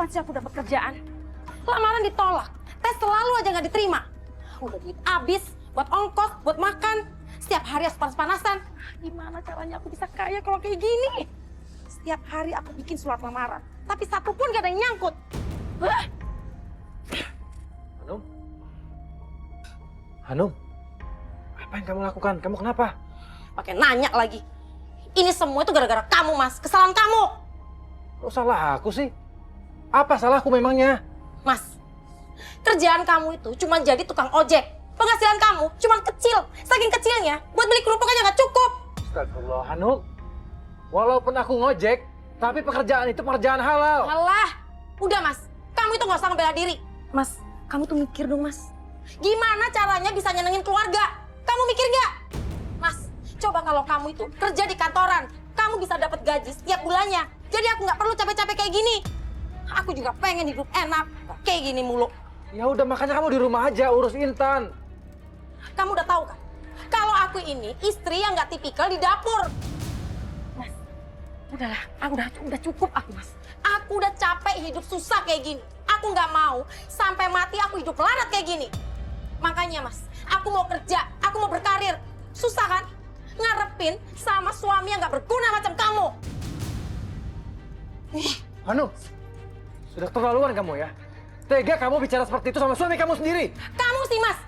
sih aku dapat kerjaan? Lamaran ditolak, tes selalu aja nggak diterima. Udah duit habis buat ongkos, buat makan. Setiap hari harus panas-panasan. Gimana caranya aku bisa kaya kalau kayak gini? Setiap hari aku bikin surat lamaran, tapi satu pun gak ada yang nyangkut. Hanum? Hanum? Apa yang kamu lakukan? Kamu kenapa? Pakai nanya lagi. Ini semua itu gara-gara kamu, Mas. Kesalahan kamu. Kok salah aku sih? Apa salahku memangnya? Mas, kerjaan kamu itu cuma jadi tukang ojek. Penghasilan kamu cuma kecil. Saking kecilnya, buat beli kerupuk aja nggak cukup. Astagfirullah, Hanum. Walaupun aku ngojek, tapi pekerjaan itu pekerjaan halal. Alah, udah Mas. Kamu itu nggak usah ngebela diri. Mas, kamu tuh mikir dong, Mas. Gimana caranya bisa nyenengin keluarga? Kamu mikir nggak? Mas, coba kalau kamu itu kerja di kantoran, kamu bisa dapat gaji setiap bulannya. Jadi aku nggak perlu capek-capek kayak gini. Aku juga pengen hidup enak, nggak kayak gini mulu. Ya udah, makanya kamu di rumah aja urus Intan. Kamu udah tahu kan? Kalau aku ini istri yang nggak tipikal di dapur. Mas, udahlah, udah cukup aku, Mas. Aku udah capek hidup susah kayak gini. Aku nggak mau sampai mati aku hidup melarat kayak gini. Makanya, Mas, aku mau kerja, aku mau berkarir. Susah kan? Ngarepin sama suami yang nggak berguna macam kamu. Hanum, sudah keterlaluan kamu ya. Tega kamu bicara seperti itu sama suami kamu sendiri. Kamu sih, Mas.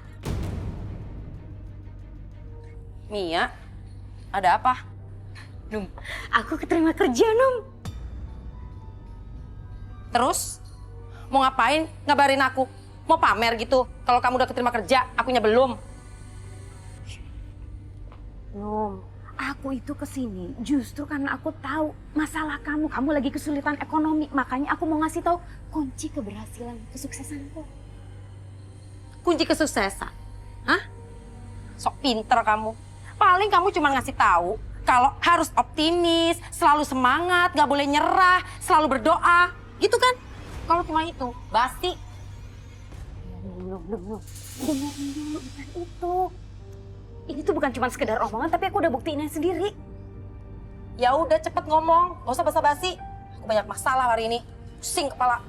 Mia, ada apa? Num, aku keterima kerja, Num. Terus? Mau ngapain? Ngabarin aku? Mau pamer gitu? Kalau kamu udah keterima kerja, akunya belum. Num, aku itu kesini justru karena aku tahu masalah kamu. Kamu lagi kesulitan ekonomi, makanya aku mau ngasih tahu kunci keberhasilan, kesuksesanku. Kunci kesuksesan? Hah? Sok pinter kamu. Paling kamu cuma ngasih tahu kalau harus optimis, selalu semangat, nggak boleh nyerah, selalu berdoa. Gitu kan? Kalau cuma itu, basi. Num. Dengerin dulu, bukan itu. Ini tuh bukan cuma sekedar omongan, tapi aku udah buktiinnya sendiri. Ya udah cepet ngomong, gak usah basa-basi. Aku banyak masalah hari ini, pusing kepala.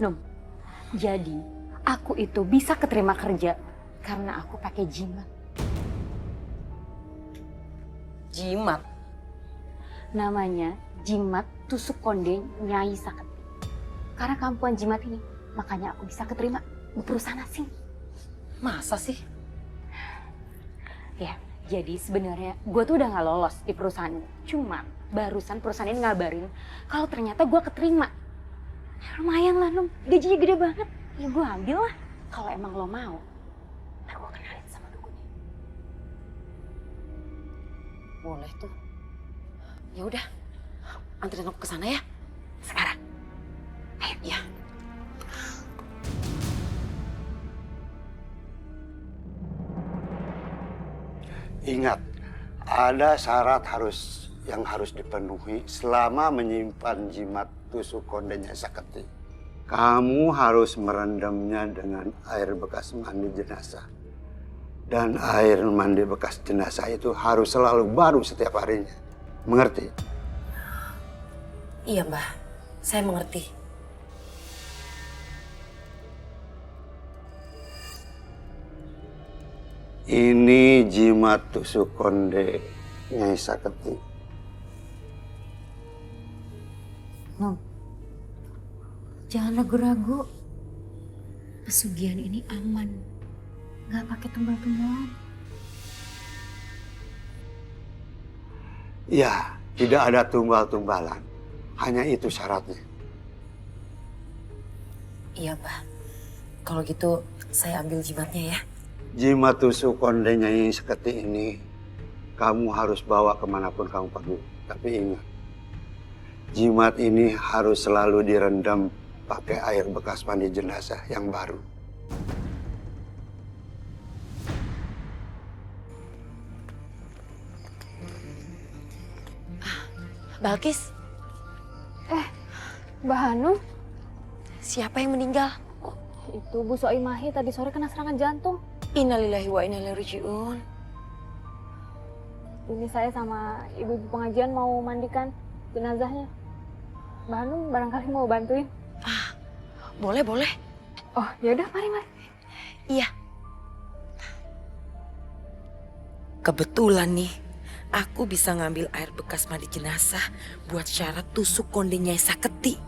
Num, jadi aku itu bisa keterima kerja karena aku pakai jimat. Jimat? Namanya jimat tusuk konde Nyai Saketi. Karena kampuan jimat ini, makanya aku bisa keterima di perusahaan asing. Masa sih? Ya, jadi sebenarnya gue tuh udah gak lolos di perusahaan ini. Cuma barusan perusahaan ini ngabarin kalau ternyata gue keterima. Ya, lumayan lah, Num. Gajinya gede banget. Ya gue ambil lah. Kalau emang lo mau, ntar gue kenalin sama dukunnya. Boleh tuh. Ya udah, anterin aku ke sana ya. Sekarang. Ayo, ya. Ingat, ada syarat yang harus dipenuhi selama menyimpan jimat tusuk konde Nyai Saketi. Kamu harus merendamnya dengan air bekas mandi jenazah. Dan air mandi bekas jenazah itu harus selalu baru setiap harinya. Mengerti? Iya, Mbah. Saya mengerti. Ini jimat tusuk konde Nyai Saketi. Num, jangan ragu-ragu. Pesugihan ini aman. Gak pakai tumbal-tumbalan. Ya, tidak ada tumbal-tumbalan. Hanya itu syaratnya. Iya, Mbah. Kalau gitu, saya ambil jimatnya ya. Jimat tusuk konde Nyai Saketi ini kamu harus bawa kemanapun kamu pergi. Tapi ingat, jimat ini harus selalu direndam pakai air bekas mandi jenazah yang baru. Balkis, Mbak Hanum, siapa yang meninggal? itu Bu Soimahi tadi sore kena serangan jantung. Innalillahi wa inna ilaihi raji'un. Ini saya sama ibu-ibu pengajian mau mandikan jenazahnya. Mbak Hanum barangkali mau bantuin. Boleh, boleh. Oh, ya udah, mari. Iya. Kebetulan nih, aku bisa ngambil air bekas mandi jenazah buat syarat tusuk konde Nyai Saketi.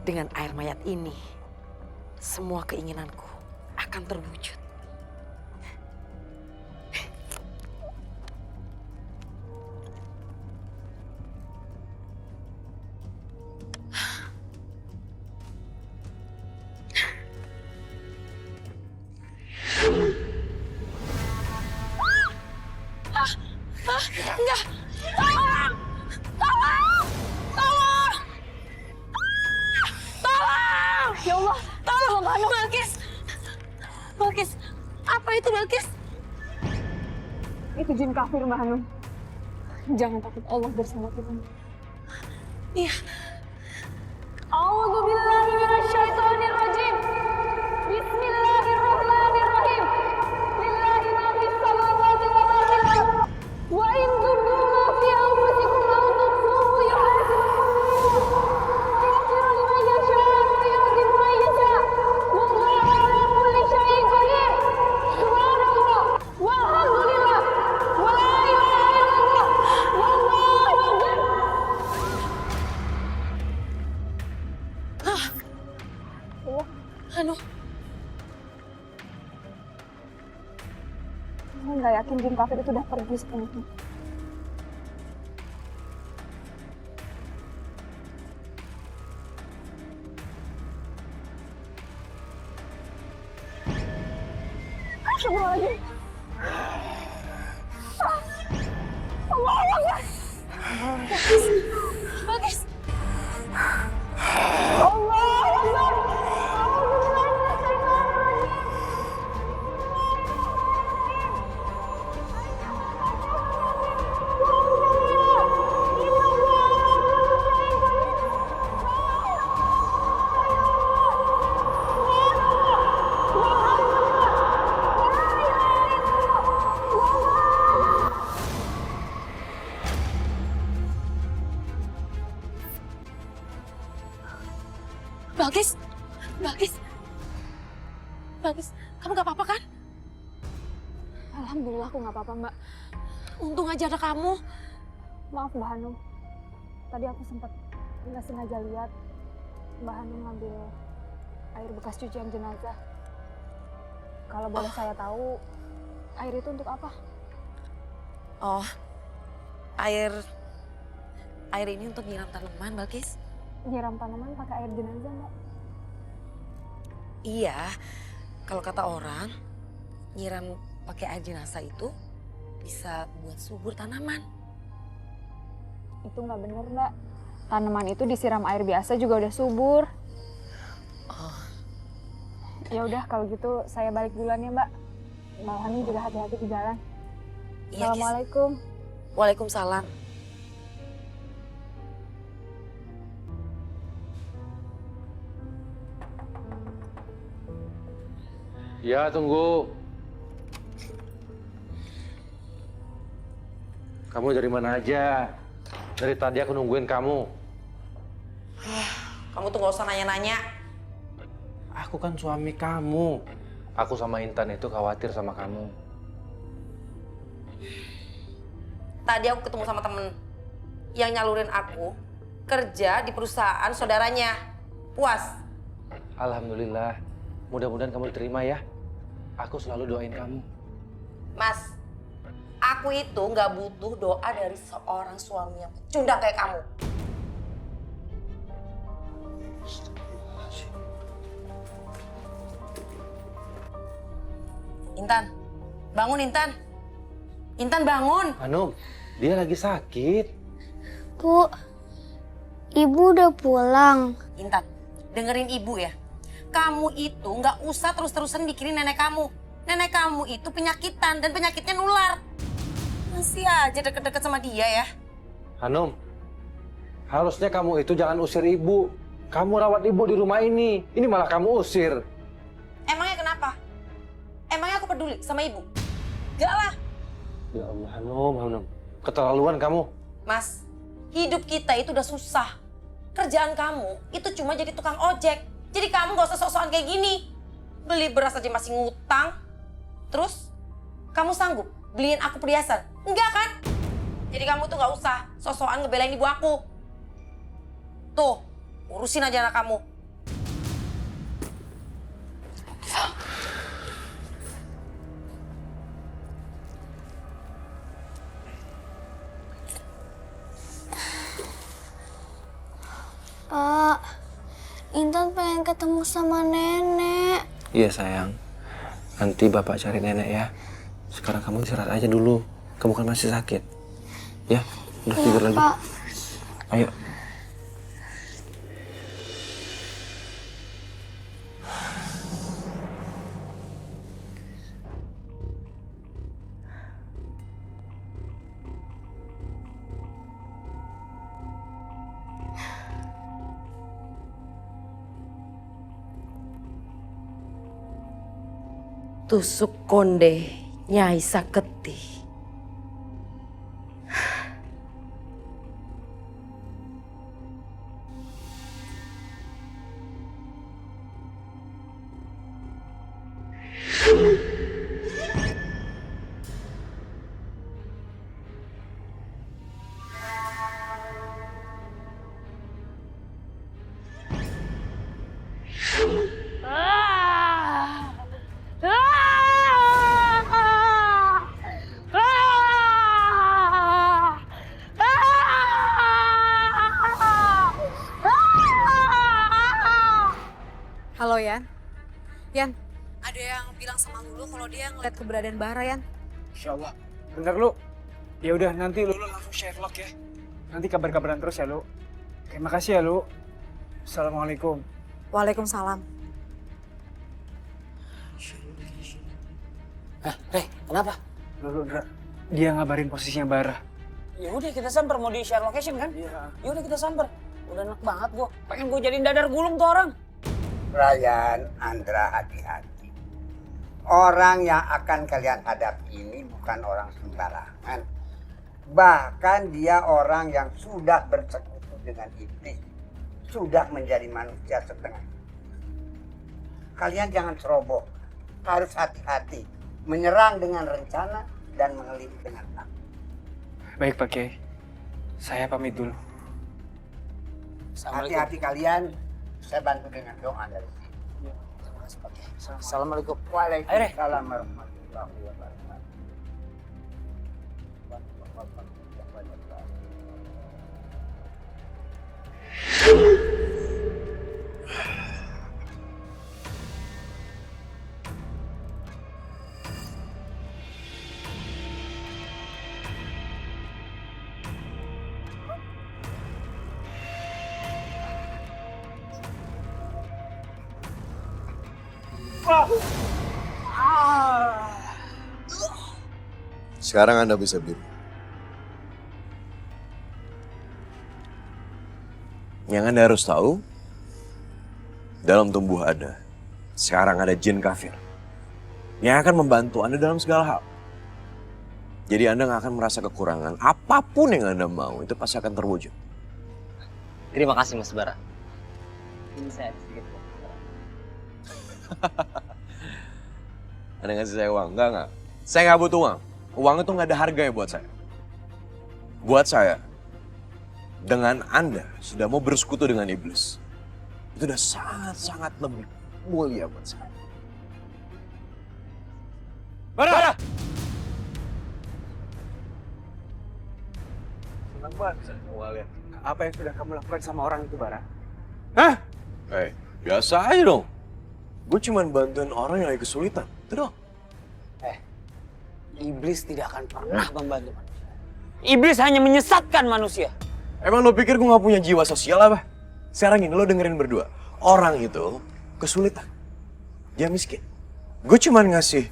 Dengan air mayat ini, semua keinginanku akan terwujud. Enggak! Tolong! Tolong! Tolong! Tolong! Ya Allah, Tolong! Balkis! Balkis! Apa itu, Balkis? itu jin kafir Mbak Hanum. Jangan takut, Allah bersama kita. Iya. A'udzu billahi minasyaitonir rajim. Bismillahirrahmanirrahim. Lillahi ma fis samawati wa ma fil ardh. Wa in tubdu ma fi anfusikum aw tukhfuhu yuhasibukum. Yaghfiru liman yasha'u wa yu'adhibu man yasha'. Wallahu 'ala kulli syai'in qadir. Subhanallah. Walhamdulillah. Wa la ilaha illallah. Wallahu akbar. Anu, Saya nggak yakin jin kafir itu udah pergi sepenuhnya. Astagfirullahaladzim. Allah Akbar. Balkis! Allah Akbar. A'udzubillahi minasyaitonir rajim. Balkis! Balkis! Balkis, kamu gak apa-apa kan? Alhamdulillah aku nggak apa-apa, Mbak. Untung aja ada kamu. Maaf Mbak Hanum. Tadi aku sempat nggak sengaja lihat Mbak Hanum ngambil air bekas cucian jenazah. Kalau boleh saya tahu, air itu untuk apa? Oh, air ini untuk nyiram tanaman, Balkis. Nyiram tanaman pakai air jenazah, Mbak. Iya, kalau kata orang, nyiram pakai air jenazah itu bisa buat subur tanaman. Itu nggak bener, Mbak. Tanaman itu disiram air biasa juga udah subur. Oh, Ya udah, kalau gitu saya balik duluan ya, Mbak. Mbak Hani juga hati-hati di jalan. iya, Kis. Assalamualaikum. Waalaikumsalam. Ya, tunggu. Kamu dari mana aja? Dari tadi aku nungguin kamu. Kamu tuh gak usah nanya-nanya. Aku kan suami kamu. Aku sama Intan itu khawatir sama kamu. Tadi aku ketemu sama temen yang nyalurin aku kerja di perusahaan saudaranya. Puas. Alhamdulillah. Mudah-mudahan kamu diterima ya. Aku selalu doain kamu. Mas, aku itu nggak butuh doa dari seorang suami yang pecundang kayak kamu. Intan, bangun Intan. Intan bangun. Hanum, dia lagi sakit. Bu, ibu udah pulang. Intan, dengerin ibu ya. Kamu itu nggak usah terus-terusan mikirin nenek kamu. Nenek kamu itu penyakitan dan penyakitnya nular. Masih aja deket-deket sama dia ya. Hanum, harusnya kamu itu jangan usir ibu. Kamu rawat ibu di rumah ini. Ini malah kamu usir. Emangnya kenapa? Emangnya aku peduli sama ibu? Gak lah. Ya Allah, Hanum. Keterlaluan kamu. Mas, hidup kita itu udah susah. Kerjaan kamu itu cuma jadi tukang ojek. Jadi kamu gak usah sok-sokan kayak gini. Beli beras aja masih ngutang. Terus, kamu sanggup beliin aku perhiasan? Enggak kan? Jadi kamu tuh gak usah sok-sokan ngebelain ibu aku. Tuh, urusin aja anak kamu. Pak, Intan pengen ketemu sama nenek. Iya sayang. Nanti bapak cari nenek ya. Sekarang kamu istirahat aja dulu. Kamu kan masih sakit. Ya, udah tidur lagi. Pak. Ayo. Tusuk konde Nyai Saketi. Halo Yan. Yan, ada yang bilang sama Lulu kalau dia ngeliat keberadaan Bahara Yan. Insya Allah. Bener lu. Ya udah nanti lu langsung Sherlock ya. Nanti kabar-kabaran terus ya lu. Terima kasih ya lu. Assalamualaikum. Waalaikumsalam. Kenapa? Lu Ndra, dia ngabarin posisinya Bara. Ya udah kita samper, mau di share location kan? Iya. Ya udah kita samper. Udah enak banget gua. Pengen gua jadiin dadar gulung tuh orang. Ryan, Andra, hati-hati. Orang yang akan kalian hadapi ini bukan orang sembarangan. Bahkan dia orang yang sudah bersekutu dengan iblis. Sudah menjadi manusia setengah. Kalian jangan ceroboh. Harus hati-hati. Menyerang dengan rencana dan mengelim dengan takut. Baik Pak Kiai. Saya pamit dulu. Hati-hati kalian. Saya bantu dengan doa dari sini. Assalamualaikum. Waalaikumsalam warahmatullahi wabarakatuh. Sekarang Anda bisa berdiri. Yang Anda harus tahu, dalam tubuh Anda, sekarang ada jin kafir yang akan membantu Anda dalam segala hal. Jadi Anda nggak akan merasa kekurangan. Apapun yang Anda mau, itu pasti akan terwujud. Terima kasih Mas Bara. Ini saya sedikit. Anda ngasih saya uang? Enggak. Saya nggak butuh uang. Uang itu nggak ada harganya buat saya. Buat saya, dengan Anda sudah mau bersekutu dengan iblis, itu udah sangat-sangat lebih mulia buat saya. Bara! Senang banget saya lihat apa yang sudah kamu lakukan sama orang itu, Bara. Hah? Biasa aja dong. Gue cuman bantuin orang yang lagi kesulitan. Itu dong. Iblis tidak akan pernah membantu manusia. Iblis hanya menyesatkan manusia. Emang lo pikir gue gak punya jiwa sosial apa? Sekarang ini lo dengerin berdua. Orang itu kesulitan. Dia miskin. Gue cuman ngasih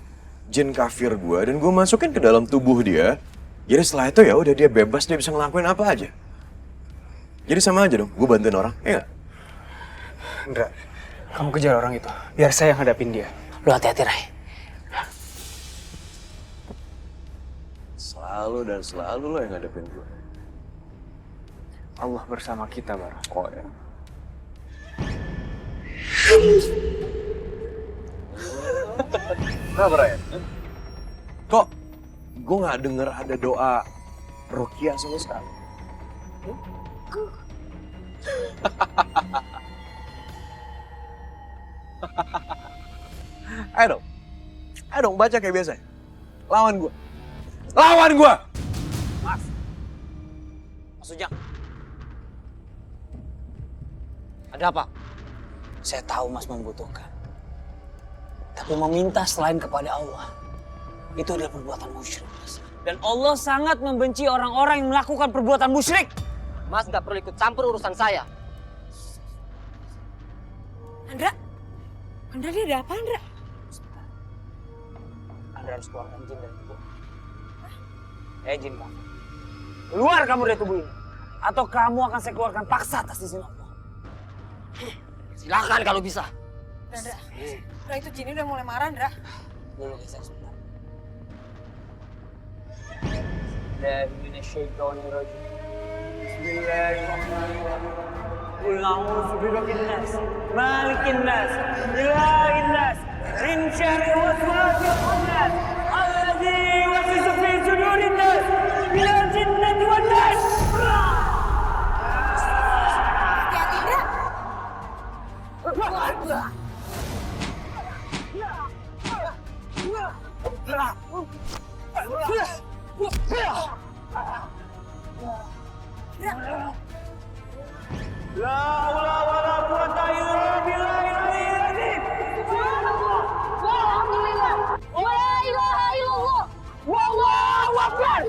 jin kafir gue dan gue masukin ke dalam tubuh dia. Jadi setelah itu ya udah dia bebas, dia bisa ngelakuin apa aja. Jadi sama aja dong, gue bantuin orang, ya gak? Indra, kamu kejar orang itu. Biar saya yang hadapin dia. Lu hati-hati, Ray. Selalu dan selalu lo yang ngadepin gue. Allah bersama kita, Bara. Oh ya. Nah, Brian. Kok gue gak denger ada doa Ruqyah sama sekali? Ayo dong, baca kayak biasa. Lawan gue. Mas Ujang. Ada apa? Saya tahu Mas membutuhkan. Tapi meminta selain kepada Allah, itu adalah perbuatan musyrik, Mas. Dan Allah sangat membenci orang-orang yang melakukan perbuatan musyrik. Mas gak perlu ikut campur urusan saya. Andra dia ada apa, Andra? Anda harus keluarkan jin dari tubuh. Jin kamu. Keluar kamu dari tubuh ini. Atau kamu akan saya keluarkan paksa atas izin Allah. Silakan kalau bisa. Andra itu jinnya udah mulai marah, Andra. Dulu geser sebentar. Dari minasyaitonirrajim. Bismillahirrahmanirrahim. Qul a'udzu birabbin nas, malikin nas, ilahin nas, min syarri waswasil khannas, alladzi yuwaswisu fi sudurin nas, minal jinnati wan nas. Hati-hati, Andra. La haula wala quwwata illa billahil aliyyil azim. Subhanallah. Walhamdulillah. Wa la ilaha illallah. Wallahu akbar.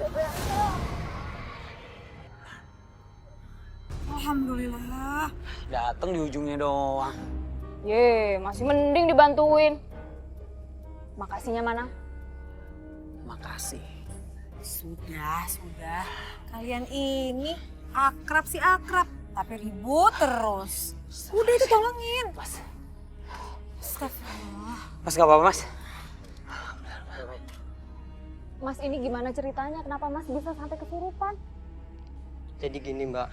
Alhamdulillah. Datang di ujungnya doang. Masih mending dibantuin. Makasihnya mana? Makasih. Sudah. Kalian ini akrab sih akrab, tapi ribut terus. Udah itu tolongin. Mas. Astagfirullah. Mas gak apa-apa, Mas? Mas ini gimana ceritanya? Kenapa Mas bisa sampai kesurupan? Jadi gini Mbak,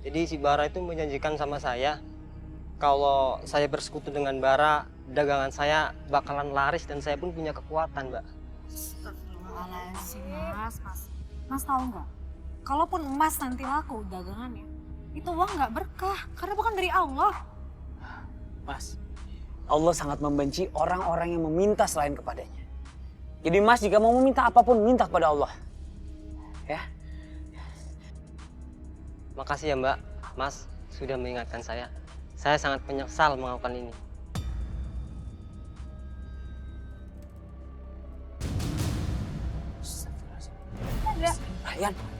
jadi si Bara itu menjanjikan sama saya kalau saya bersekutu dengan Bara, dagangan saya bakalan laris dan saya pun punya kekuatan Mbak. Astagfirullahaladzim, Mas tahu nggak? Kalaupun emas nanti laku dagangannya, itu uang nggak berkah karena bukan dari Allah. Mas, Allah sangat membenci orang-orang yang meminta selain kepadanya. Jadi Mas jika mau meminta apapun, minta kepada Allah. Ya. Makasih ya Mbak, Mas sudah mengingatkan saya. Saya sangat menyesal melakukan ini.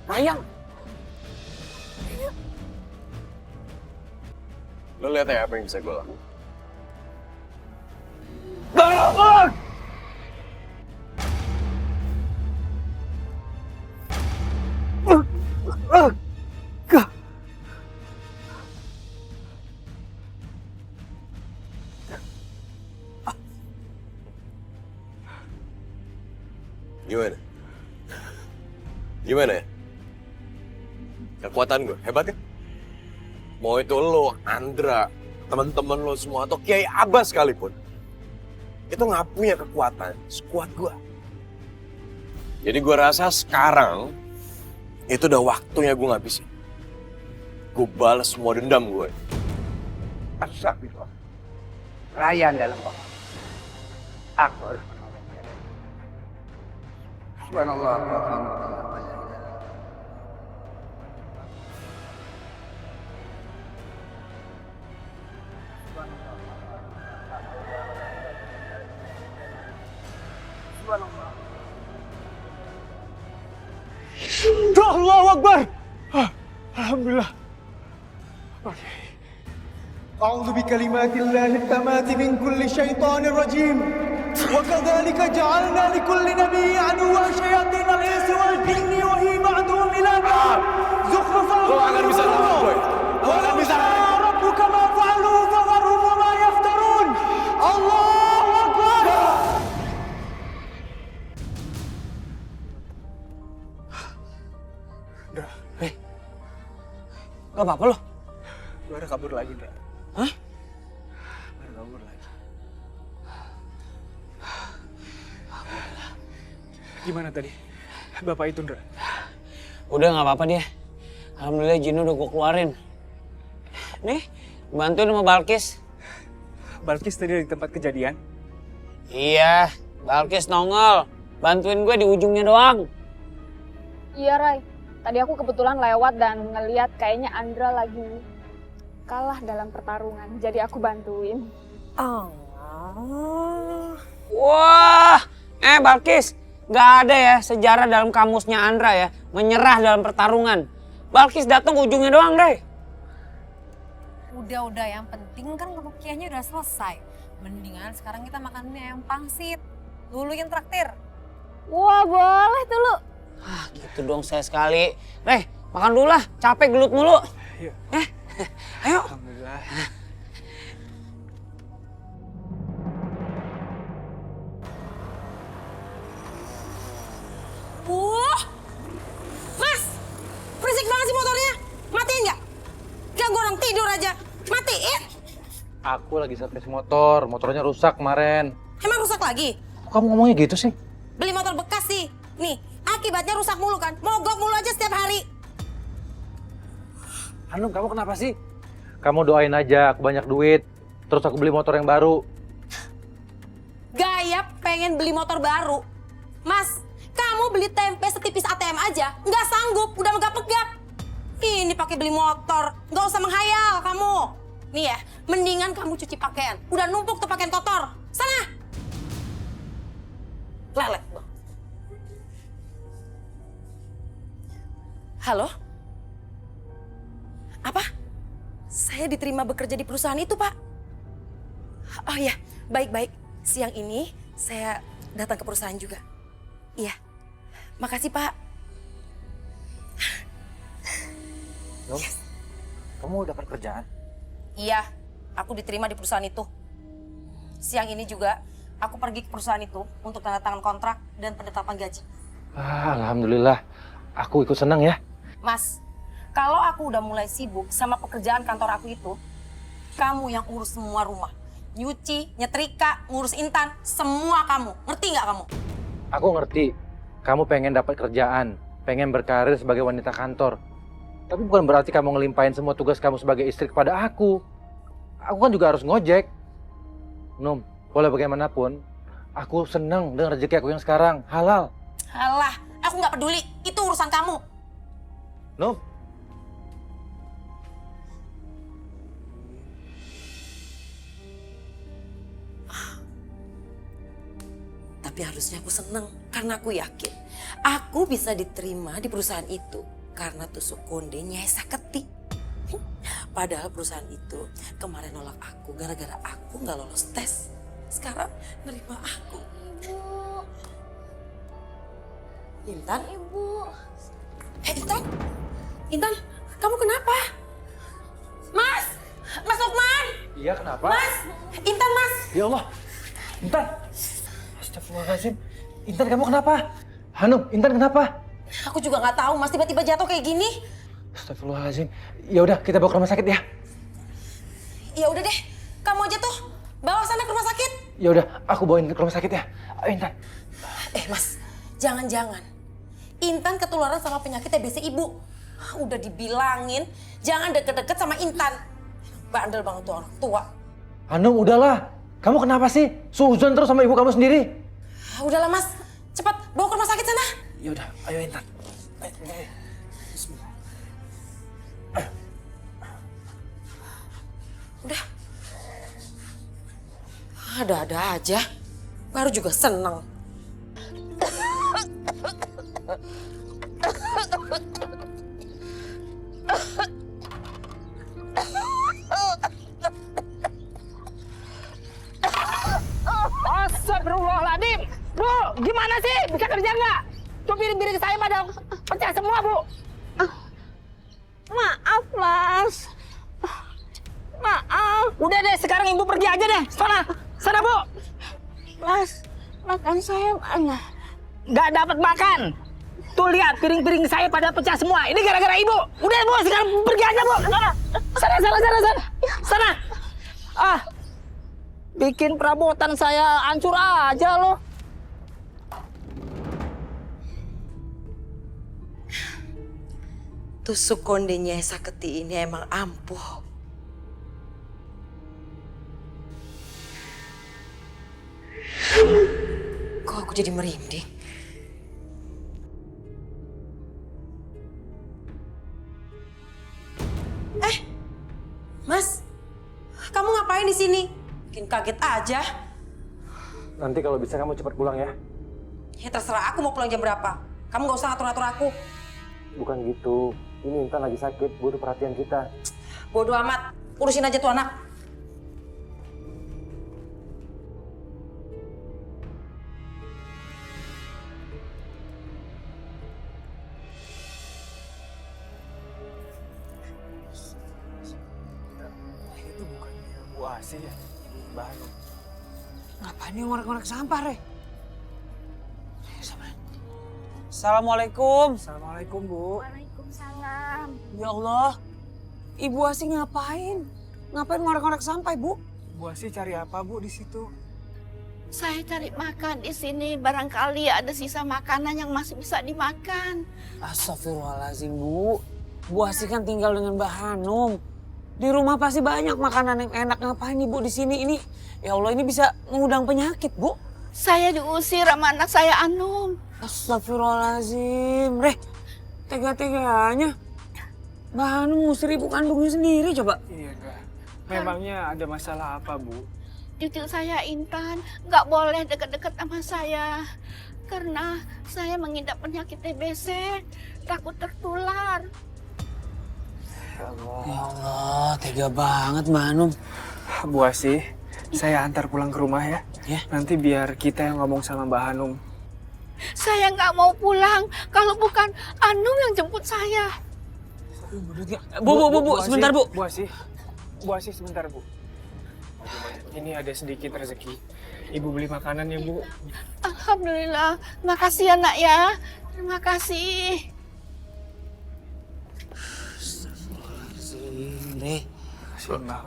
Ryan. Lo lihat ya apa yang bisa gue lakukan. Gimana ya? Kekuatan gue, hebat kan? Mau itu lo, Andra, teman-teman lo semua, atau Kiai Abbas sekalipun. itu nggak punya kekuatan sekuat gue. Jadi gue rasa sekarang itu udah waktunya gue ngabisin. Gue balas semua dendam gue. Astagfirullah. Rayaan dalam bawah. Aku harus menolongnya. Subhanallah. Allahu Akbar. Alhamdulillah. أعوذ بكلمات الله التامات من كل شيطان رجيم وكذلك جعلنا لكل نبي عدوا شياطين الإنس والجن وهي بعضهم إلى بعض زخرف القول وما ربك ما فعلوا فذرهم وما يفترون الله أكبر. Gak apa-apa lo? Gue udah kabur lagi, Ndra. Hah? Baru kabur lagi. Gimana tadi? Bapak itu, Ndra? Udah gak apa-apa dia. Alhamdulillah Jin udah gue keluarin. Nih, bantuin sama Balkis. Balkis tadi di tempat kejadian? Iya, Balkis nongol. Bantuin gue di ujungnya doang. Iya, Ray. Tadi aku kebetulan lewat dan ngeliat kayaknya Andra lagi kalah dalam pertarungan. Jadi aku bantuin. Wah, Balkis. Gak ada ya sejarah dalam kamusnya Andra ya. Menyerah dalam pertarungan. Balkis datang ujungnya doang deh. Udah, yang penting kan rukiahnya udah selesai. Mendingan sekarang kita makan ayam pangsit. Lulu yang traktir. Wah, boleh tuh, Lu. Gitu dong saya sekali. Makan dulu lah. Capek gelut mulu. Ayo. Ayo. Alhamdulillah. Mas, berisik banget sih motornya. Matiin nggak? Ganggu orang tidur aja. Matiin. Aku lagi servis motor, motornya rusak kemarin. Emang rusak lagi? Kok kamu ngomongnya gitu sih? Beli motor bekas sih. Nih, akibatnya rusak mulu kan. Mogok mulu aja setiap hari. Hanum, kamu kenapa sih? Kamu doain aja, aku banyak duit. Terus aku beli motor yang baru. Gaya pengen beli motor baru. Mas, kamu beli tempe setipis ATM aja, nggak sanggup, udah megap-megap. Ini pakai beli motor, nggak usah menghayal kamu. Nih ya, mendingan kamu cuci pakaian. Udah numpuk tuh pakaian kotor. Sana. Lelek. Halo? Apa? Saya diterima bekerja di perusahaan itu, Pak. Oh iya, baik-baik. Siang ini saya datang ke perusahaan juga. Iya. Makasih, Pak. Num, kamu dapat kerjaan? Iya, aku diterima di perusahaan itu. Siang ini juga aku pergi ke perusahaan itu untuk tanda tangan kontrak dan penetapan gaji. Alhamdulillah, aku ikut senang ya. Mas, kalau aku udah mulai sibuk sama pekerjaan kantor aku itu, kamu yang urus semua rumah. Nyuci, nyetrika, ngurus Intan, semua kamu. Ngerti nggak kamu? Aku ngerti, kamu pengen dapat kerjaan, pengen berkarir sebagai wanita kantor. Tapi bukan berarti kamu ngelimpahin semua tugas kamu sebagai istri kepada aku. Aku kan juga harus ngojek. Num, boleh bagaimanapun, aku senang dengan rezeki aku yang sekarang, halal. Alah, aku nggak peduli. Itu urusan kamu. Num. Tapi harusnya aku seneng karena aku yakin aku bisa diterima di perusahaan itu karena tusuk konde Nyai Saketi. Padahal perusahaan itu kemarin nolak aku gara-gara aku nggak lolos tes. Sekarang nerima aku. Intan? Ibu. Intan? Intan, kamu kenapa? Mas! Mas Lukman! Iya, kenapa? Mas! Intan, Mas! Ya Allah, Intan. Astagfirullahaladzim. Intan, kamu kenapa? Hanum, Intan kenapa? Aku juga nggak tahu, Mas. Tiba-tiba jatuh kayak gini. Astagfirullahaladzim. Ya udah, kita bawa ke rumah sakit ya. Ya udah deh, kamu aja tuh bawa sana ke rumah sakit. Ya udah, aku bawain ke rumah sakit ya. Ayo Intan. Mas, jangan-jangan Intan ketularan sama penyakit TBC ibu. Udah dibilangin jangan deket-deket sama Intan. Bandel banget tuh orang tua. Hanum, udahlah. Kamu kenapa sih? Suuzon terus sama ibu kamu sendiri. Udahlah Mas, cepat bawa ke rumah sakit sana. Ya udah, ayo Intan. Udah. Ada-ada aja. Baru juga seneng. Astagfirullahaladzim. Bu, gimana sih? Bisa kerja nggak? Tuh piring-piring saya pada pecah semua, Bu. Maaf, Mas. Maaf. Udah deh, sekarang Ibu pergi aja deh. Sana, Bu. Mas, makan saya mana? Nggak dapat makan. Tuh lihat, piring-piring saya pada pecah semua. Ini gara-gara Ibu. Udah, Bu, sekarang pergi aja, Bu. Sana. Bikin perabotan saya hancur aja loh. Tusuk kondenya Saketi ini emang ampuh. Kok aku jadi merinding? Mas, kamu ngapain di sini? Bikin kaget aja. Nanti kalau bisa kamu cepat pulang ya. Ya terserah aku mau pulang jam berapa. Kamu gak usah ngatur-ngatur aku. Bukan gitu. Ini Intan lagi sakit, butuh perhatian kita. Bodoh amat, urusin aja tuh anak. Itu bukannya Bu Asih ya? Baru. Ngapain dia ngorek-ngorek sampah, Re? Assalamualaikum. Assalamualaikum, Bu. Waalaikumsalam. Ya Allah, Ibu Asih ngapain? Ngapain ngorek-ngorek sampah, Bu? Bu Asih cari apa, Bu, di situ? Saya cari makan di sini. Barangkali ada sisa makanan yang masih bisa dimakan. Astagfirullahaladzim, Bu. Bu Asih kan tinggal dengan Mbak Hanum. Di rumah pasti banyak makanan yang enak. Ngapain Ibu di sini? Ini, ya Allah, ini bisa mengundang penyakit, Bu. Saya diusir sama anak saya Anum. Astagfirullahaladzim, Reh. Tega-teganya. Mbak Hanum ngusir ibu kandungnya sendiri, coba. Iya, enggak. Memangnya ada masalah apa, Bu? Cucu saya Intan nggak boleh deket-deket sama saya. Karena saya mengidap penyakit TBC. Takut tertular. Ya Allah, tega banget Mbak Hanum. Bu Asih, saya antar pulang ke rumah ya. Ya. Nanti biar kita yang ngomong sama Mbak Hanum. Saya nggak mau pulang kalau bukan Anum yang jemput saya. Bu, sebentar, Bu. Bu Asih sebentar, Bu. Ini ada sedikit rezeki. Ibu beli makanan ya, Bu. Alhamdulillah. Makasih ya, Nak ya. Terima kasih. Reh,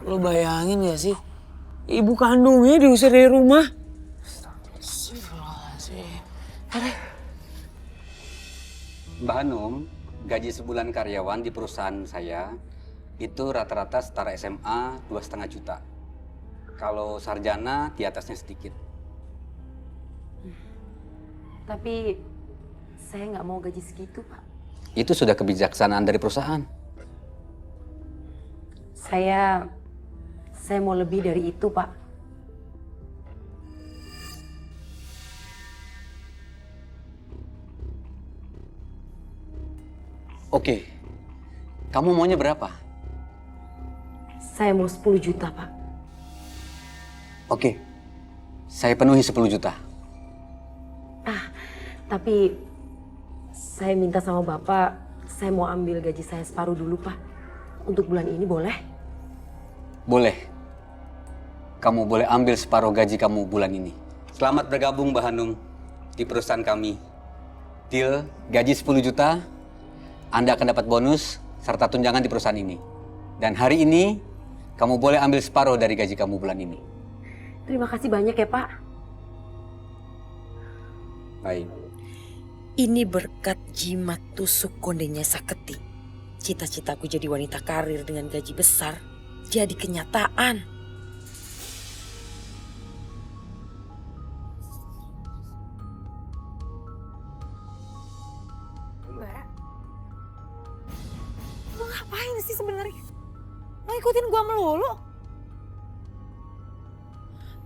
lo bayangin gak sih? Ibu kandungnya diusir dari rumah. Mbak Hanum, gaji sebulan karyawan di perusahaan saya itu rata-rata setara SMA 2,5 juta. Kalau sarjana di atasnya sedikit. Tapi saya nggak mau gaji segitu, Pak. Itu sudah kebijaksanaan dari perusahaan. Saya mau lebih dari itu, Pak. Oke, kamu maunya berapa? Saya mau 10 juta, Pak. Oke, saya penuhi 10 juta. Tapi saya minta sama Bapak, saya mau ambil gaji saya separuh dulu, Pak. Untuk bulan ini boleh? Boleh. Kamu boleh ambil separuh gaji kamu bulan ini. Selamat bergabung Mbak Hanum di perusahaan kami. Deal gaji 10 juta, Anda akan dapat bonus serta tunjangan di perusahaan ini. Dan hari ini, kamu boleh ambil separuh dari gaji kamu bulan ini. Terima kasih banyak ya, Pak. Baik. Ini berkat jimat tusuk kondenya Saketi. Cita-citaku jadi wanita karir dengan gaji besar jadi kenyataan. Bara, lu ngapain sih sebenarnya? Lo ikutin gua melulu?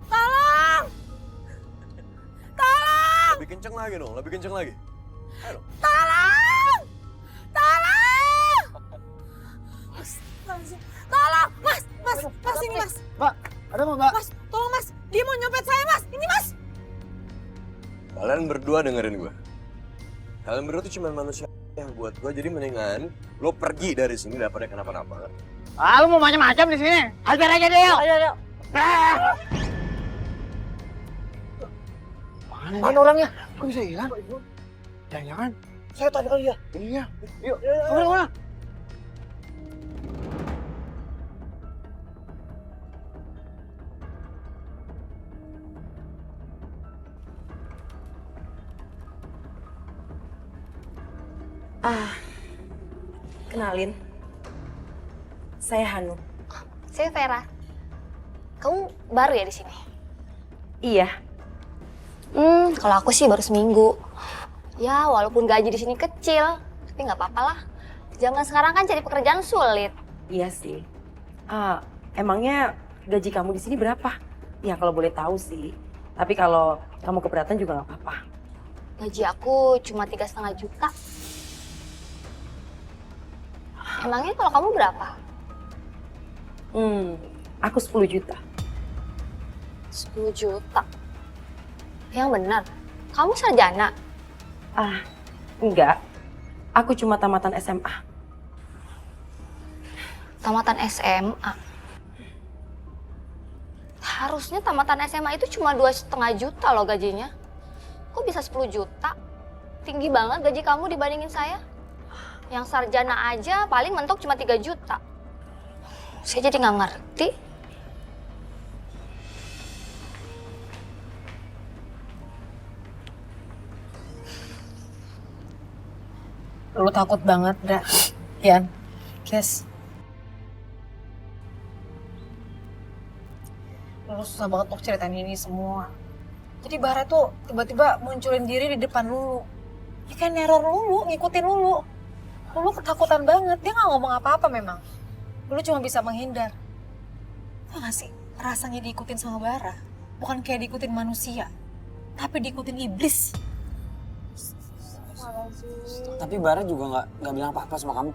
Tolong! Tolong! Lebih kenceng lagi dong, lebih kenceng lagi. Ayo dong. Tolong! Tolong! Tolong! Mas ini mas. Mbak, ada apa mbak? Mas, tolong mas. Dia mau nyopet saya mas. Ini mas. Kalian berdua dengerin gue. Kalian berdua tuh cuma manusia yang buat gue, jadi mendingan lo pergi dari sini daripada kenapa-napa. Ah, lu mau macam-macam di sini? Hajar aja deh yuk. Ayo. Mana orangnya? Kok bisa hilang? Jangan-jangan saya tadi kali ya. Iya. Yuk. Kemana? Kenalin, saya Hanum. Saya Vera. Kamu baru ya di sini? Iya. Kalau aku sih baru seminggu. Ya, walaupun gaji di sini kecil, tapi nggak apa-apa lah. Zaman sekarang kan cari pekerjaan sulit. Iya sih. Emangnya gaji kamu di sini berapa? Ya kalau boleh tahu sih. Tapi kalau kamu keberatan juga nggak apa-apa. Gaji aku cuma 3,5 juta. Emangnya kalau kamu berapa? Aku 10 juta. 10 juta? Yang benar, kamu sarjana? Enggak. Aku cuma tamatan SMA. Tamatan SMA? Harusnya tamatan SMA itu cuma 2,5 juta loh gajinya. Kok bisa 10 juta? Tinggi banget gaji kamu dibandingin saya. Yang sarjana aja paling mentok cuma 3 juta. Saya jadi nggak ngerti. Lu takut banget, Dra. Yan, Kes. Lu susah banget untuk ceritain ini semua. Jadi Bara tuh tiba-tiba munculin diri di depan Lulu. Ya kan neror Lulu, ngikutin Lulu. Lulu ketakutan banget, dia nggak ngomong apa-apa memang. Lulu cuma bisa menghindar. Tau gak sih, rasanya diikutin sama Bara. Bukan kayak diikutin manusia, tapi diikutin iblis. Tapi Bara juga nggak bilang apa-apa sama kamu.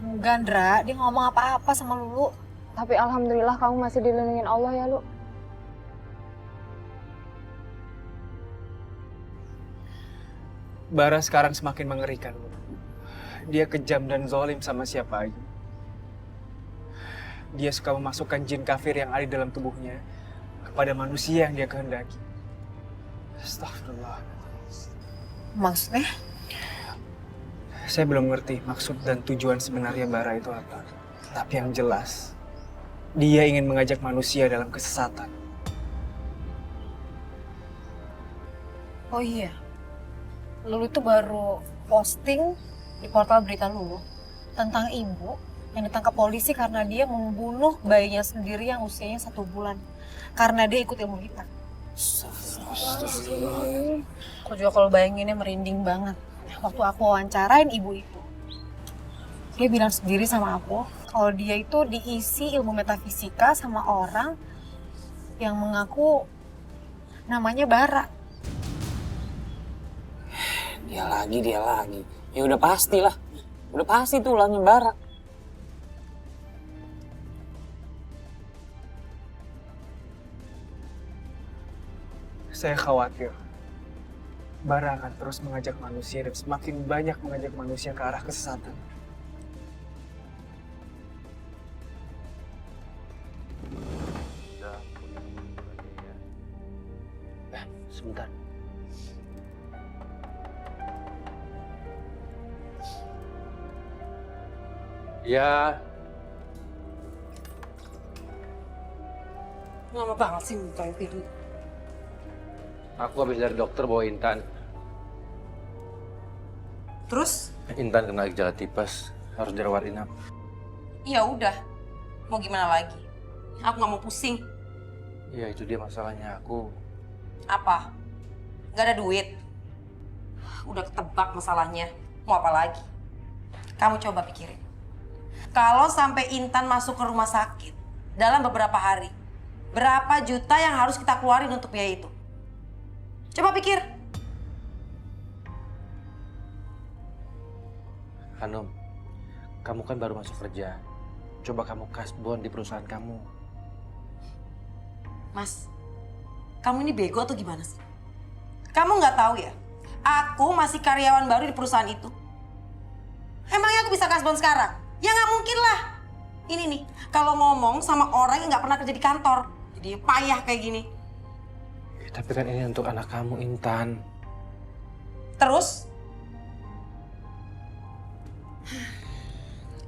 Enggak, Ndra, dia nggak ngomong apa-apa sama Lulu. Tapi alhamdulillah kamu masih dilindungin Allah ya, Lu. Bara sekarang semakin mengerikan, Lu. Dia kejam dan zalim sama siapa aja. Dia suka memasukkan jin kafir yang ada di dalam tubuhnya kepada manusia yang dia kehendaki. Astagfirullah. Maksudnya? Saya belum ngerti maksud dan tujuan sebenarnya Bara itu apa. Tapi yang jelas, dia ingin mengajak manusia dalam kesesatan. Oh iya, Lulu itu baru posting di portal berita Lulu tentang ibu yang ditangkap polisi karena dia membunuh bayinya sendiri yang usianya 1 bulan karena dia ikut ilmu hitam. Aku juga kalau bayanginnya merinding banget. Waktu aku wawancarain ibu itu, dia bilang sendiri sama aku kalau dia itu diisi ilmu metafisika sama orang yang mengaku namanya Bara. Dia lagi. Ya udah pastilah. Udah pasti tuh ulangnya Bara. Saya khawatir Bara akan terus mengajak manusia dan semakin banyak mengajak manusia ke arah kesesatan. Sebentar. Ya. Lama banget sih muka itu. Aku habis dari dokter bawa Intan. Terus? Intan kena gejala tipes, harus dirawat inap. Ya udah, mau gimana lagi? Aku nggak mau pusing. Iya itu dia masalahnya, aku Apa? Gak ada duit? Udah ketebak masalahnya. Mau apa lagi? Kamu coba pikirin. Kalau sampai Intan masuk ke rumah sakit dalam beberapa hari, berapa juta yang harus kita keluarin untuk biaya itu? Coba pikir. Hanum, kamu kan baru masuk kerja. Coba kamu kasbon di perusahaan kamu. Mas, kamu ini bego atau gimana sih? Kamu nggak tahu ya? Aku masih karyawan baru di perusahaan itu. Emangnya aku bisa kasbon sekarang? Ya nggak mungkin lah. Ini nih, kalau ngomong sama orang yang nggak pernah kerja di kantor, jadi payah kayak gini. Tapi kan ini untuk anak kamu, Intan. Terus?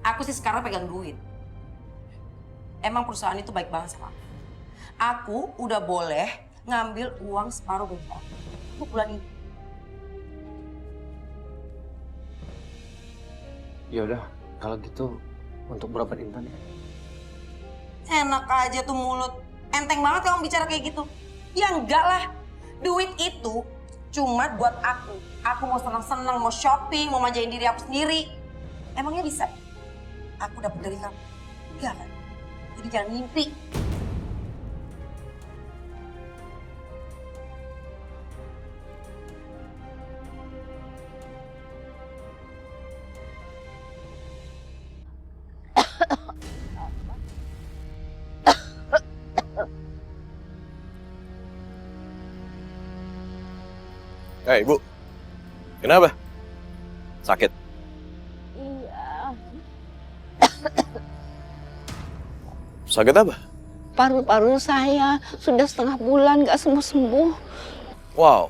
Aku sih sekarang pegang duit. Emang perusahaan itu baik banget sama aku. Aku udah boleh ngambil uang separuh gaji aku untuk bulan ini. Ya udah, kalau gitu untuk berobat Intan ya. Enak aja tuh mulut. Enteng banget kamu bicara kayak gitu. Ya enggak lah. Duit itu cuma buat aku. Aku mau senang-senang, mau shopping, mau manjain diri aku sendiri. Emangnya bisa? Aku dapat dari kamu. Enggak kan? Jadi jangan mimpi. Hei, Bu. Kenapa? Sakit? Iya. Sakit apa? Paru-paru saya sudah setengah bulan gak sembuh-sembuh. Wow.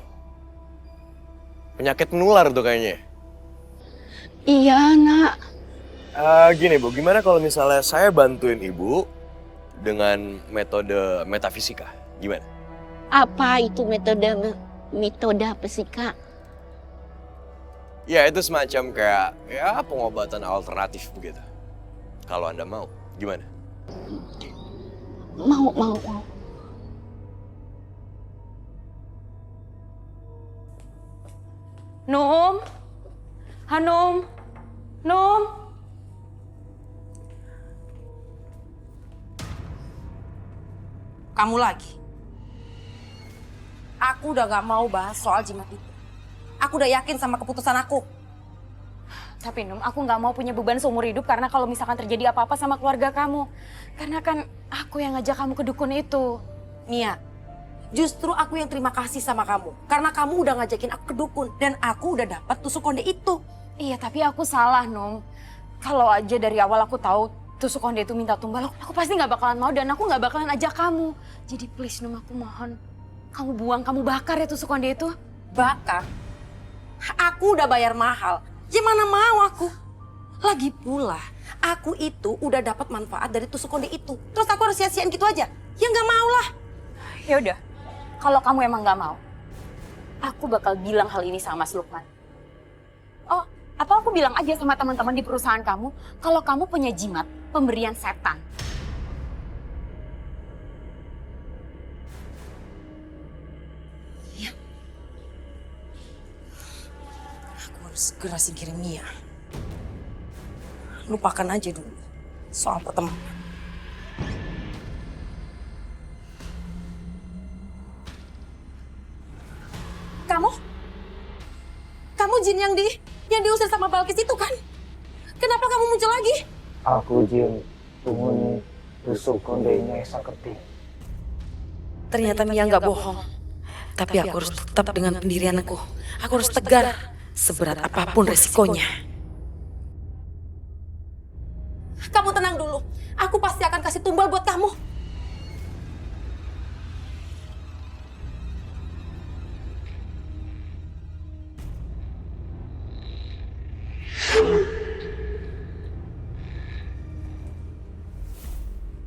Penyakit menular tuh kayaknya. Iya, Nak. Gini, Bu. Gimana kalau misalnya saya bantuin Ibu dengan metode metafisika? Gimana? Apa itu metode apa sih, Kak? Ya, itu semacam kayak ya pengobatan alternatif begitu. Kalau Anda mau, gimana? Mau. Num? Hanum? Num? Kamu lagi. Aku udah gak mau bahas soal jimat itu. Aku udah yakin sama keputusan aku. Tapi Num, aku nggak mau punya beban seumur hidup karena kalau misalkan terjadi apa-apa sama keluarga kamu. Karena kan aku yang ngajak kamu ke dukun itu. Nia, justru aku yang terima kasih sama kamu. Karena kamu udah ngajakin aku ke dukun. Dan aku udah dapat tusuk konde itu. Iya, tapi aku salah, Num. Kalau aja dari awal aku tahu tusuk konde itu minta tumbal, aku pasti nggak bakalan mau dan aku nggak bakalan ajak kamu. Jadi please, Num, aku mohon. Kamu buang, kamu bakar ya tusuk konde itu. Bakar? Aku udah bayar mahal. Gimana mau aku? Lagi pula, aku itu udah dapat manfaat dari tusuk konde itu. Terus aku harus sia-siain gitu aja? Ya nggak mau lah. Ya udah, kalau kamu emang nggak mau, aku bakal bilang hal ini sama Mas Lukman. Oh, atau aku bilang aja sama teman-teman di perusahaan kamu, kalau kamu punya jimat pemberian setan. Segera singkirin Mia. Lupakan aja dulu soal pertemuan. Kamu jin yang diusir sama Balkis itu kan? Kenapa kamu muncul lagi? Aku jin penghuni tusuk kondenya Saketi. Ternyata Mia nggak bohong. Tapi aku harus tetap dengan pendirian aku. Aku harus tegar. Seberat apapun resikonya. Kamu tenang dulu. Aku pasti akan kasih tumbal buat kamu.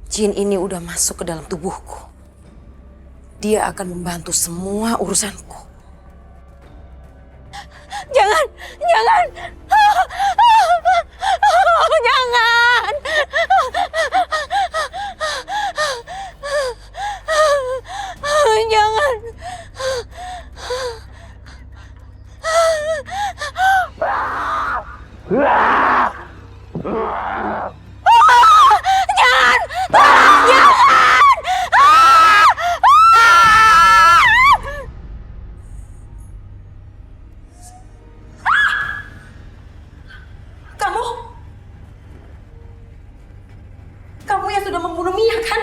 Jin ini udah masuk ke dalam tubuhku. dia akan membantu semua urusanku. Jangan, jangan. Jangan. Jangan. Jangan! Tolong, jangan! Kamu yang sudah membunuh Mia kan?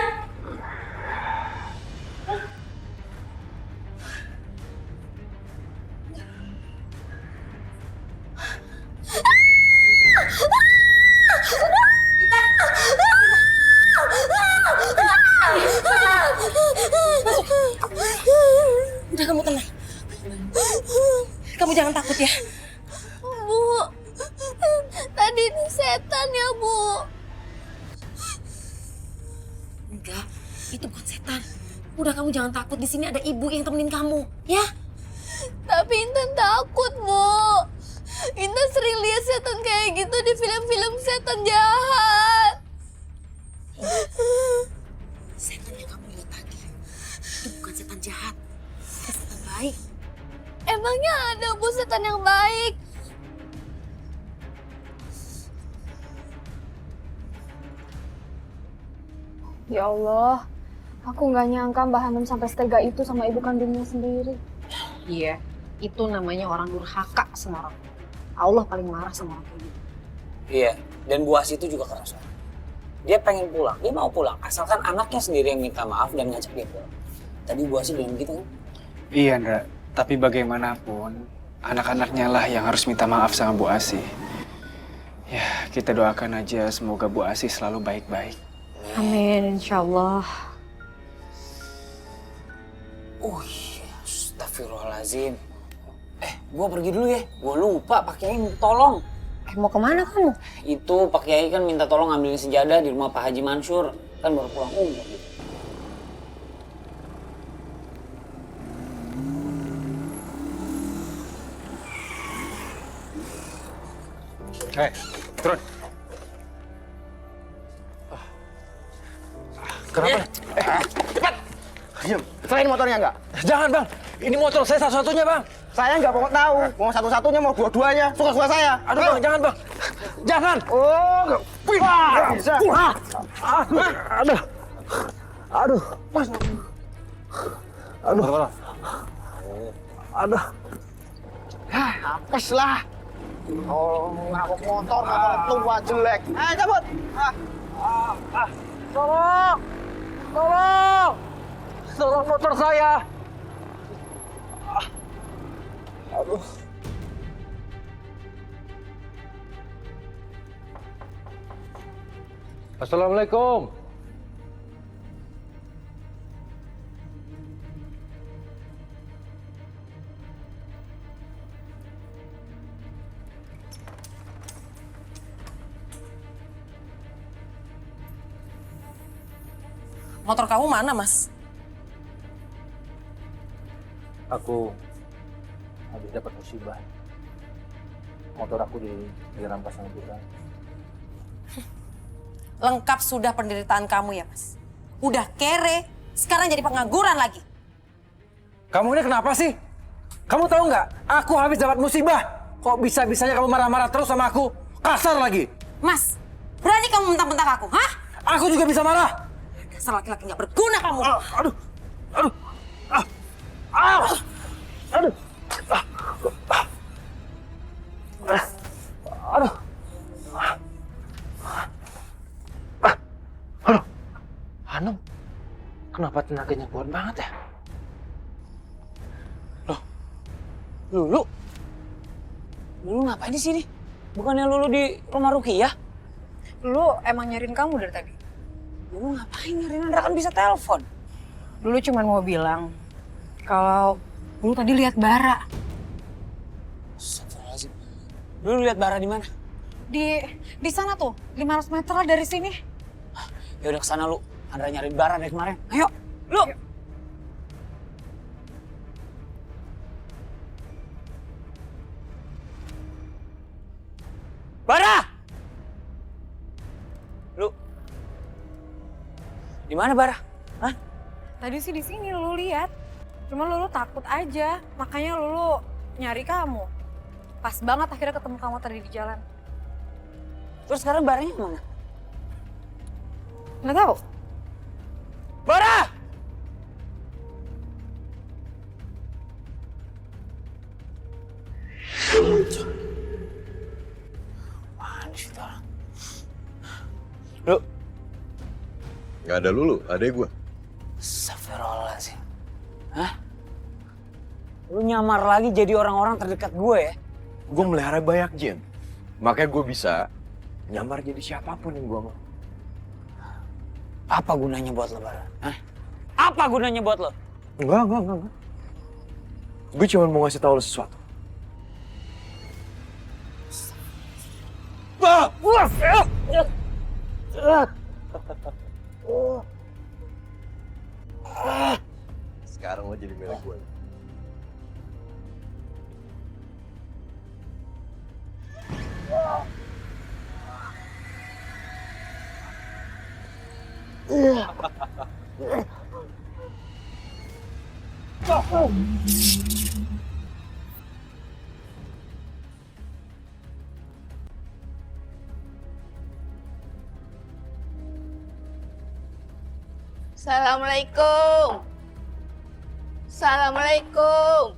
Udah, kamu tenang. Kamu jangan takut ya. Bu, tadi itu setan ya, Bu. Enggak, itu bukan setan. Udah, kamu jangan takut. Di sini ada ibu yang temenin kamu, ya? Tapi Intan takut, Bu. Intan sering lihat setan kayak gitu di film-film setan jahat. Setan yang kamu lihat tadi itu bukan setan jahat, itu setan baik. Emangnya ada, Bu, setan yang baik? Ya Allah, aku nggak nyangka Mbak Hanum sampai setega itu sama ibu kandungnya sendiri. Iya, itu namanya orang durhaka sama orang. Allah paling marah sama orang kayak gitu. Iya, dan Bu Asi itu juga keras. Dia pengen pulang, dia mau pulang. Asalkan anaknya sendiri yang minta maaf dan ngajak dia pulang. Tadi Bu Asi bilang gitu kan? Iya, Ndra. Tapi bagaimanapun, anak-anaknya lah yang harus minta maaf sama Bu Asi. Ya, kita doakan aja semoga Bu Asi selalu baik-baik. Amin, insya Allah. Oh iya, astagfirullahaladzim. Gua pergi dulu ya. Gua lupa Pak Kiai minta tolong. Mau kemana kamu? Itu Pak Kiai kan minta tolong ngambilin sejadah di rumah Pak Haji Mansur. Kan baru pulang umroh. Hei, turun. Kenapa? Cepat! Diam. Selain motornya enggak? Jangan, Bang. Ini motor saya satu-satunya, Bang. Saya enggak mau tahu. Mau satu-satunya, mau dua-duanya. Suka-suka saya. Aduh, Bang, jangan, Bang. Jangan. Oh, enggak. Wah, bisa. Aduh. Aduh. Mas. Aduh. Aduh. Apes lah. Oh, ngabuk motor tua jelek. Cabut. Tolong! Tolong! Tolong motor saya! Aduh. Assalamualaikum. Motor kamu mana, Mas? Aku habis dapat musibah. Motor aku dirampas sama bukan. Lengkap sudah penderitaan kamu ya, Mas. Udah kere, sekarang jadi pengangguran lagi. Kamu ini kenapa sih? Kamu tahu nggak? Aku habis dapat musibah. Kok bisa-bisanya kamu marah-marah terus sama aku? Kasar lagi. Mas, berani kamu mentang-mentang aku, hah? Aku juga bisa marah. Dasar laki-laki nggak berguna kamu. Aduh. Aduh. Aduh. Aduh. Aduh. Hanum, kenapa tenaganya kuat banget ya? Loh, Lulu? Lulu ngapain di sini? Bukannya Lulu di rumah Rukiah? Lulu emang nyariin kamu dari tadi. Lulu ngapain nyariin Andra, kan bisa telepon. Lulu cuma mau bilang kalau Lulu tadi lihat Bara. Astagfirullahaladzim. Lulu lihat Bara di mana? Di sana tuh, 500 meter lah dari sini. Ya udah kesana lu. Andra nyariin Bara dari kemarin. Ayo, lu. Bara! Lu di mana Bara? Hah? Tadi sih di sini Lulu lihat. Cuma Lulu takut aja, makanya Lulu nyari kamu. Pas banget akhirnya ketemu kamu tadi di jalan. Terus sekarang Baranya mana? Nggak tahu. Bara! Mana sih itu orang? Lu? Gak ada Lulu, adek gue. Astagfirullahaladzim. Hah? Lu nyamar lagi jadi orang-orang terdekat gue ya? Gue melihara banyak jin. Makanya gue bisa nyamar jadi siapapun yang gue mau. Apa gunanya buat lo, Bara? Hah? Apa gunanya buat lo? Enggak. Gue cuma mau ngasih tahu lo sesuatu. Sekarang lo jadi milik gue. Assalamualaikum. Assalamualaikum.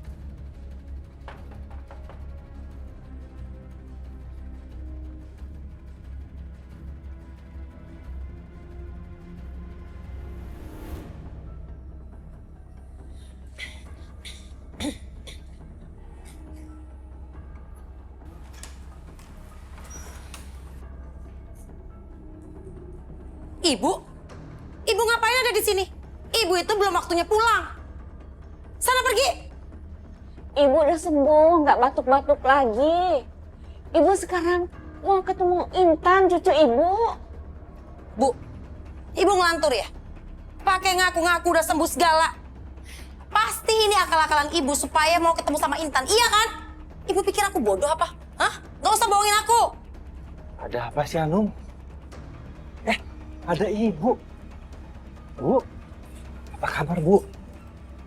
Ibu? Ibu ngapain ada di sini? Ibu itu belum waktunya pulang. Sana pergi. Ibu udah sembuh, nggak batuk-batuk lagi. Ibu sekarang mau ketemu Intan, cucu ibu. Bu, ibu ngelantur ya? Pakai ngaku-ngaku udah sembuh segala. Pasti ini akal-akalan ibu supaya mau ketemu sama Intan, iya kan? Ibu pikir aku bodoh apa? Hah? Gak usah bohongin aku. Ada apa sih, Anum? Ada ibu. Bu, apa kabar, Bu?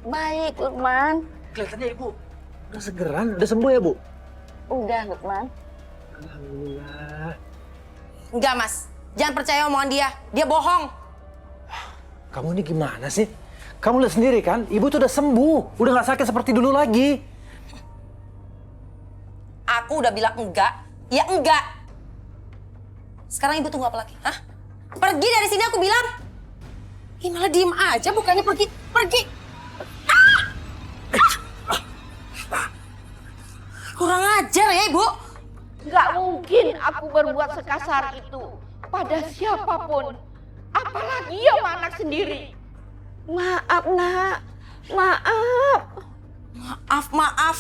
Baik, Lukman. Kelihatannya ibu udah segeran, udah sembuh ya, Bu? Udah, Lukman. Alhamdulillah. Enggak, Mas. Jangan percaya omongan dia. Dia bohong. Kamu ini gimana sih? Kamu lihat sendiri kan, ibu tuh udah sembuh. Udah nggak sakit seperti dulu lagi. Aku udah bilang enggak, ya enggak. Sekarang ibu tunggu apa lagi? Hah? Pergi dari sini aku bilang. Ih, malah diem aja, bukannya pergi. Pergi. Kurang ajar ya, Ibu. Nggak mungkin aku berbuat sekasar itu pada siapapun. Apalagi sama anak sendiri. Maaf, Nak. Maaf. Maaf.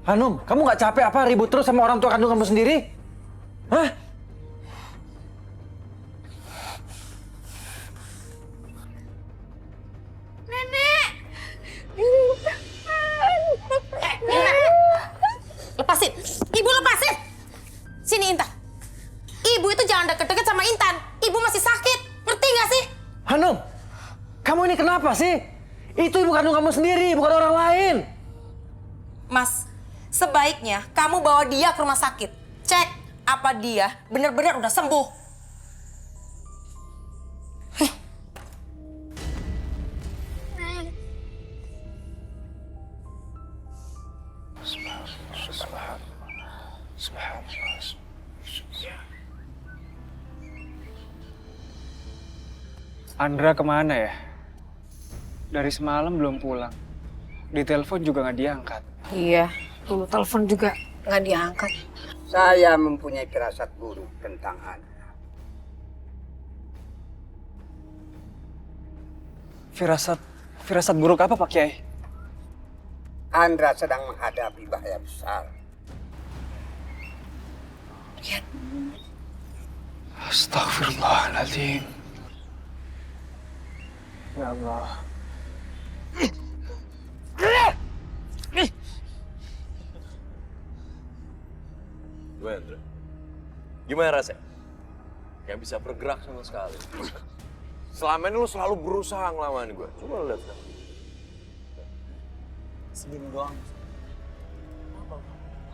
Hanum, kamu nggak capek apa ribut terus sama orang tua kandung kamu sendiri? Hah? Nenek! Lepasin! Ibu lepasin! Sini Intan. Ibu itu jangan deket-deket sama Intan. Ibu masih sakit. Ngerti nggak sih? Hanum, kamu ini kenapa sih? Itu ibu kandung kamu sendiri, bukan orang lain. Mas, sebaiknya kamu bawa dia ke rumah sakit. Cek apa dia benar-benar udah sembuh. Andra kemana ya? Dari semalam belum pulang. Ditelepon juga nggak diangkat. Iya, dulu telepon juga nggak diangkat. Saya mempunyai firasat buruk tentang Anda. Firasat buruk apa, Pak Kiai? Andra sedang menghadapi bahaya besar. Lihat. Astagfirullahaladzim. Ya Allah. Gimana rasanya? Gak bisa bergerak sama sekali. Selama ini lu selalu berusaha ngelawan gue. Coba lu lihat sekarang. Segini doang.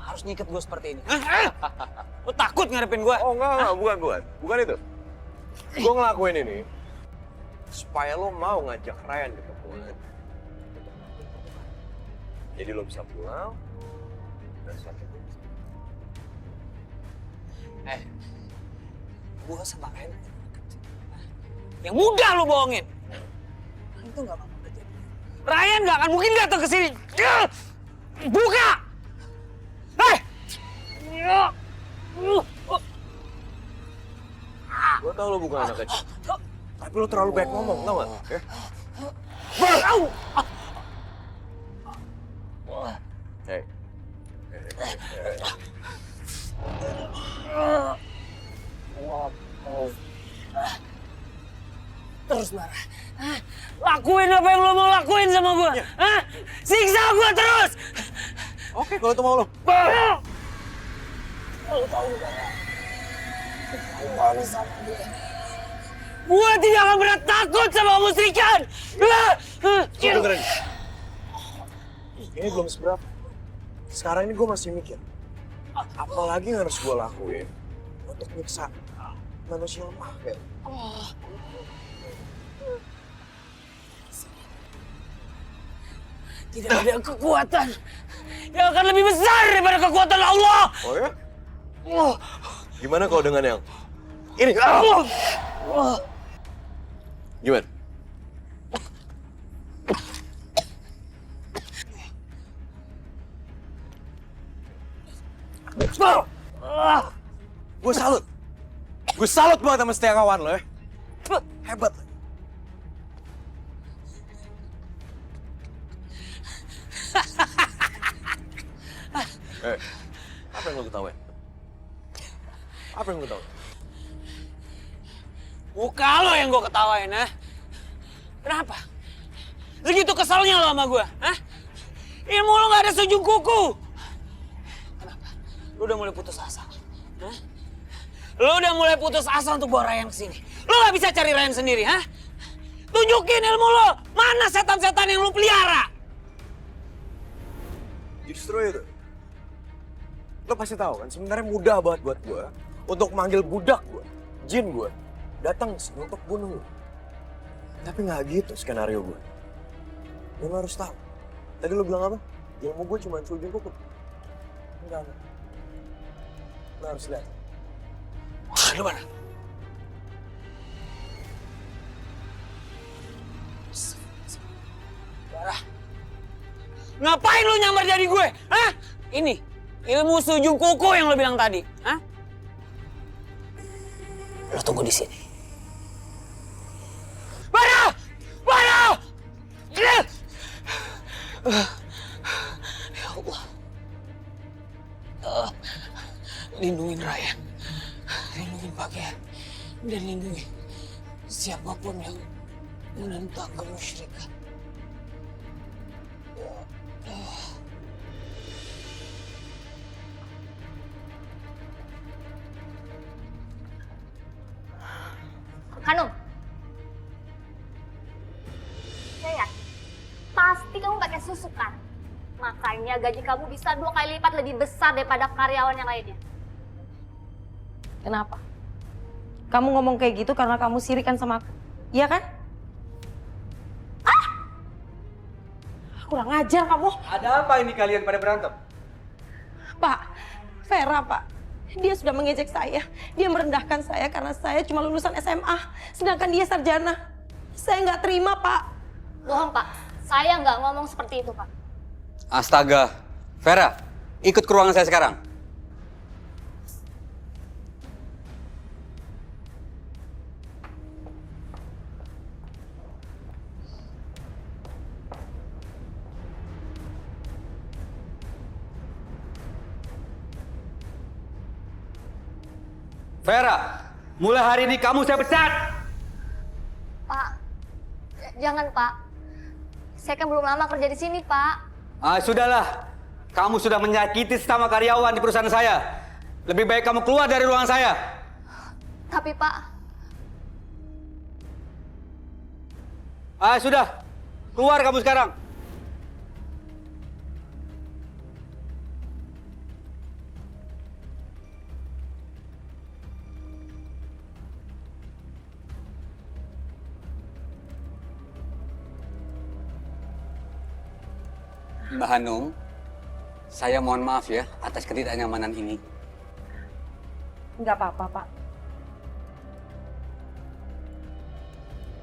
Harus nyikat gue seperti ini. Lu takut ngarepin gue? Oh enggak, bukan itu. Gue ngelakuin ini supaya lo mau ngajak Ryan ketemuan. Jadi lo bisa pulang dan sakit. Gue sama Ryan yang mudah lu bohongin. Itu gak bakal terjadi. Ryan gak akan mungkin datang ke sini. Buka! Gue tau lo bukan anak kecil, tapi lo terlalu banyak ngomong, tau gak? Hei. Terus marah. Lakuin apa yang lo mau lakuin sama gue. Siksa gue terus. Oke, kalau itu mau lo. Lo tau gak? Kalau sama dia, gue tidak akan pernah takut sama musyrikan. Dengerin. Ini belum seberapa. Sekarang ini gue masih mikir, apalagi yang harus gue lakuin untuk nyiksa manusia lemah kayak. Tidak ada kekuatan yang akan lebih besar daripada kekuatan Allah. Oh ya? Gimana kalau dengan yang ini? Gimana? Gue salut banget sama setia kawan lo ya. Hebat. Apa yang lo ketawain? Apa yang lo ketawain? Muka lo yang gue ketawain, ha? Kenapa? Segitu kesalnya lo sama gue, ha? Ilmu lo gak ada seujung kuku. Kenapa? Lo udah mulai putus asa, ha? Lo udah mulai putus asa untuk bawa Ryan kesini. Lo gak bisa cari Ryan sendiri, ha? Tunjukin ilmu lo. Mana setan-setan yang lo pelihara? Justru itu. Lo pasti tahu kan, sebenarnya mudah banget buat gue untuk manggil budak gue, jin gue, datang sini untuk bunuh lo. Tapi nggak gitu skenario gue. Lo harus tahu. Tadi lo bilang apa? Ilmu gue cuma seujung kuku. Enggak. Lo harus lihat. Wah, lu mana? Barah. Ngapain lu nyamar jadi gue? Hah? Ini ilmu seujung kuku yang lo bilang tadi, hah? Lo tunggu di sini. Barah! Barah! Ya Allah. Lindungin Ryan. Lindungin pakaian. Dan lindungi siapapun yang menentang kemusyrikan. Hanum. Saya yakin, pasti kamu pakai susu kan? Makanya gaji kamu bisa 2 kali lipat lebih besar daripada karyawan yang lainnya. Kenapa? Kamu ngomong kayak gitu karena kamu sirik kan sama aku? Iya kan? Kurang ajar kamu. Ada apa ini kalian pada berantem? Pak, Vera pak. Dia sudah mengejek saya. Dia merendahkan saya karena saya cuma lulusan SMA. Sedangkan dia sarjana. Saya nggak terima, Pak. Bohong, Pak. Saya nggak ngomong seperti itu, Pak. Astaga. Vera, ikut ke ruangan saya sekarang. Vera, mulai hari ini kamu saya pecat. Pak, jangan Pak. Saya kan belum lama kerja di sini, Pak. Sudahlah. Kamu sudah menyakiti sesama karyawan di perusahaan saya. Lebih baik kamu keluar dari ruangan saya. Tapi Pak, Sudah. Keluar kamu sekarang. Mbak Hanum, saya mohon maaf ya atas ketidaknyamanan ini. Nggak apa-apa, Pak.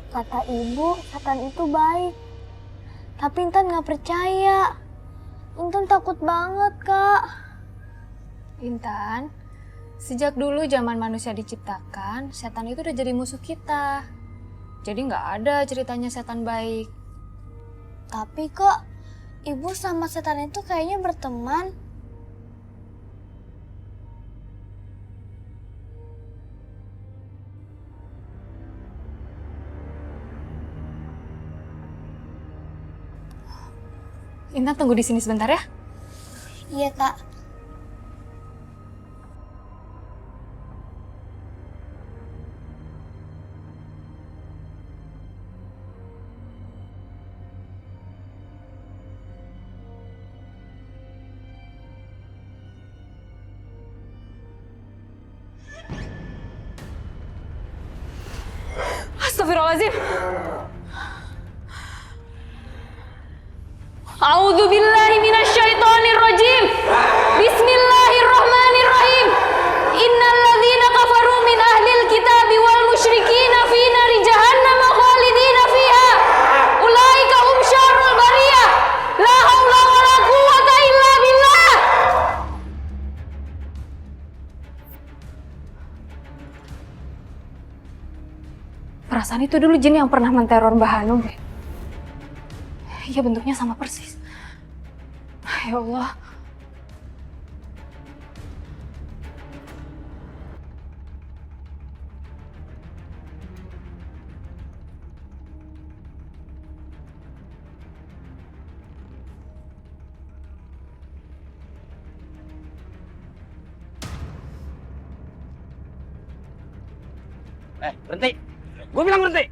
Kata ibu, setan itu baik. Tapi Intan nggak percaya. Intan takut banget, Kak. Intan, sejak dulu zaman manusia diciptakan, setan itu udah jadi musuh kita. Jadi nggak ada ceritanya setan baik. Tapi kok ibu sama setan itu kayaknya berteman. Intan tunggu di sini sebentar ya. Iya, Kak. Astagfirullahaladzim. A'udzu billahi minasyaitonir rajim. Bismillahirrahmanirrahim. Innal ladzina kafaru min ahlil kitabi wal musyrikin fi nari jahannam khalidina fiha. Ulaika hum syarrul bariyah. La haula wala quwwata illa billah. Perasaan itu dulu jin yang pernah menteror Mbah Hanum. Iya, bentuknya sama persis. Ya Allah. Berhenti. Gue bilang berhenti.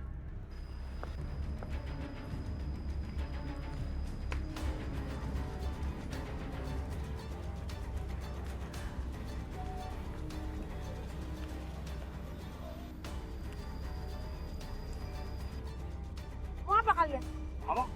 Mau apa kalian? Ngomong.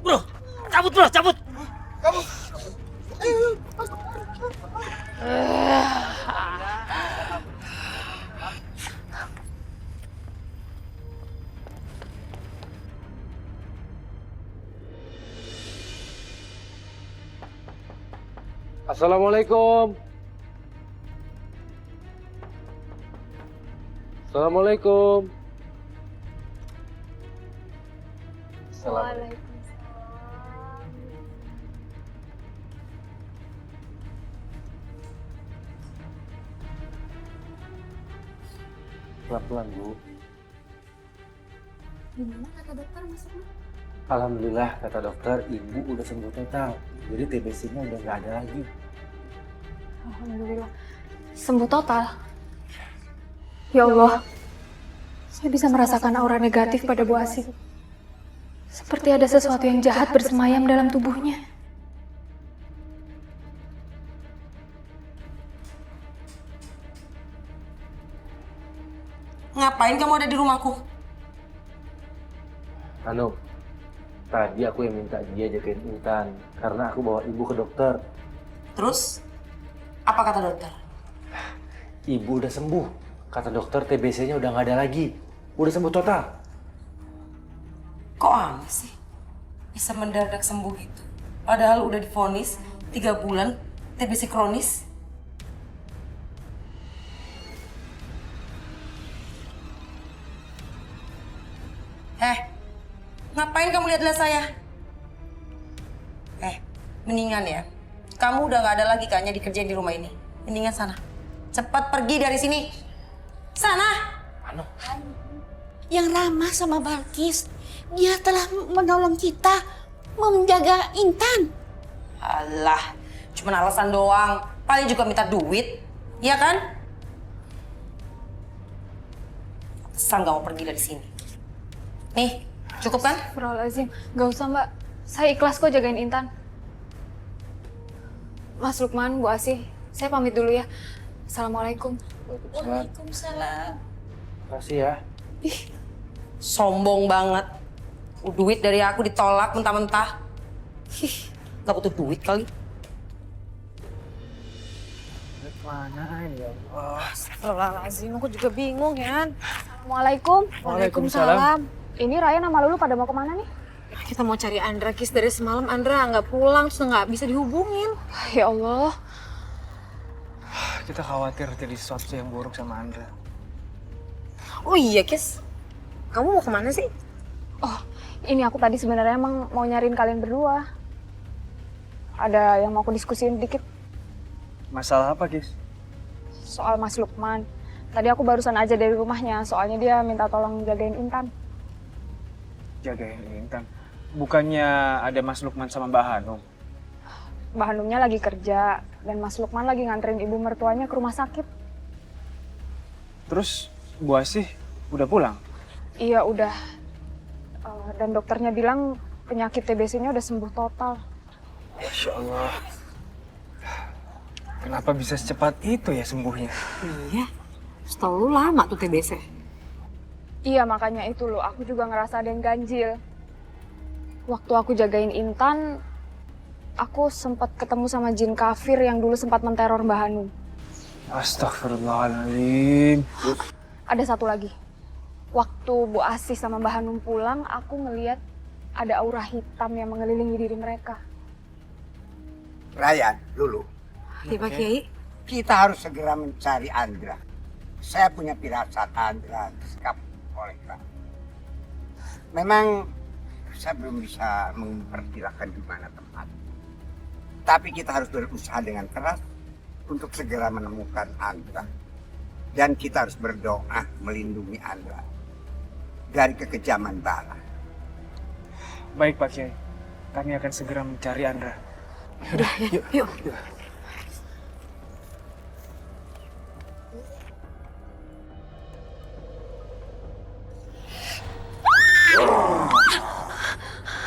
Bro, cabut bro, cabut. Cabut. Assalamualaikum. Assalamualaikum. Assalamualaikum. Pelan-pelan, Bu. Gimana kata dokter masuknya? Alhamdulillah, kata dokter, Ibu udah sembuh total. Jadi TBC-nya udah nggak ada lagi. Alhamdulillah. Sembuh total. Ya Allah, saya bisa merasakan aura negatif pada Bu Asih. Seperti ada sesuatu yang jahat bersemayam dalam tubuhnya. Ngapain kamu ada di rumahku? Hanum, Tadi aku yang minta dia jagain Intan karena aku bawa ibu ke dokter. Terus, apa kata dokter? Ibu udah sembuh. Kata dokter TBC-nya udah nggak ada lagi. Udah sembuh total. Kok aneh sih? Bisa mendadak sembuh gitu. Padahal udah divonis 3 bulan TBC kronis. Ngapain kamu lihat-lihat saya? Mendingan ya. Kamu udah nggak ada lagi kayaknya dikerjain di rumah ini. Mendingan sana. Cepat pergi dari sini. Sana. Yang ramah sama Balkis. Dia telah menolong kita menjaga Intan. Alah, cuma alasan doang. Paling juga minta duit, iya kan? Asal nggak mau pergi dari sini. Nih, cukup kan? Astagfirullahaladzim, gak usah mbak. Saya ikhlas kok jagain Intan. Mas Lukman, Bu Asih, saya pamit dulu ya. Assalamualaikum. Waalaikumsalam. Makasih ya. Sombong banget. Duit dari aku ditolak mentah-mentah. Gak butuh duit kali. Mana ini ya Allah? Astagfirullahaladzim, aku juga bingung ya. Assalamualaikum. Waalaikumsalam. Ini Raya sama Lulu pada mau kemana nih? Kita mau cari Andra, Kis. Dari semalam Andra nggak pulang, terus nggak bisa dihubungin. Ya Allah. Kita khawatir terjadi sesuatu yang buruk sama Andra. Oh iya, Kis. Kamu mau kemana sih? Oh, ini aku tadi sebenarnya emang mau nyariin kalian berdua. Ada yang mau aku diskusiin dikit Masalah apa, Kis? soal Mas Lukman. Tadi aku barusan aja dari rumahnya, soalnya dia minta tolong jagain Intan. Jagain Intan. Bukannya ada Mas Lukman sama Mbak Hanum? Mbak Hanumnya lagi kerja, dan Mas Lukman lagi nganterin ibu mertuanya ke rumah sakit. Terus Bu Asih udah pulang? Iya, udah. Dan dokternya bilang penyakit TBC-nya udah sembuh total. Masya Allah. Kenapa bisa secepat itu ya sembuhnya? Iya, setahu lu lama tuh TBC. Iya, makanya itu loh, aku juga ngerasa ada yang ganjil. Waktu aku jagain Intan, aku sempat ketemu sama jin kafir yang dulu sempat menteror Mbak Hanum. Astagfirullahaladzim. Ada satu lagi. Waktu Bu Asih sama Mbak Hanum pulang, aku ngeliat ada aura hitam yang mengelilingi diri mereka. Ryan, Lulu. Iya, Pak Kiai. Kita harus segera mencari Andra. Saya punya firasat Andra disekap oleh Kak. Memang saya belum bisa memperkirakan di mana tempat. Tapi kita harus berusaha dengan keras untuk segera menemukan Andra. Dan kita harus berdoa melindungi Andra dari kekejaman bala. Baik Pak Kiai, kami akan segera mencari Andra. Udah, yuk.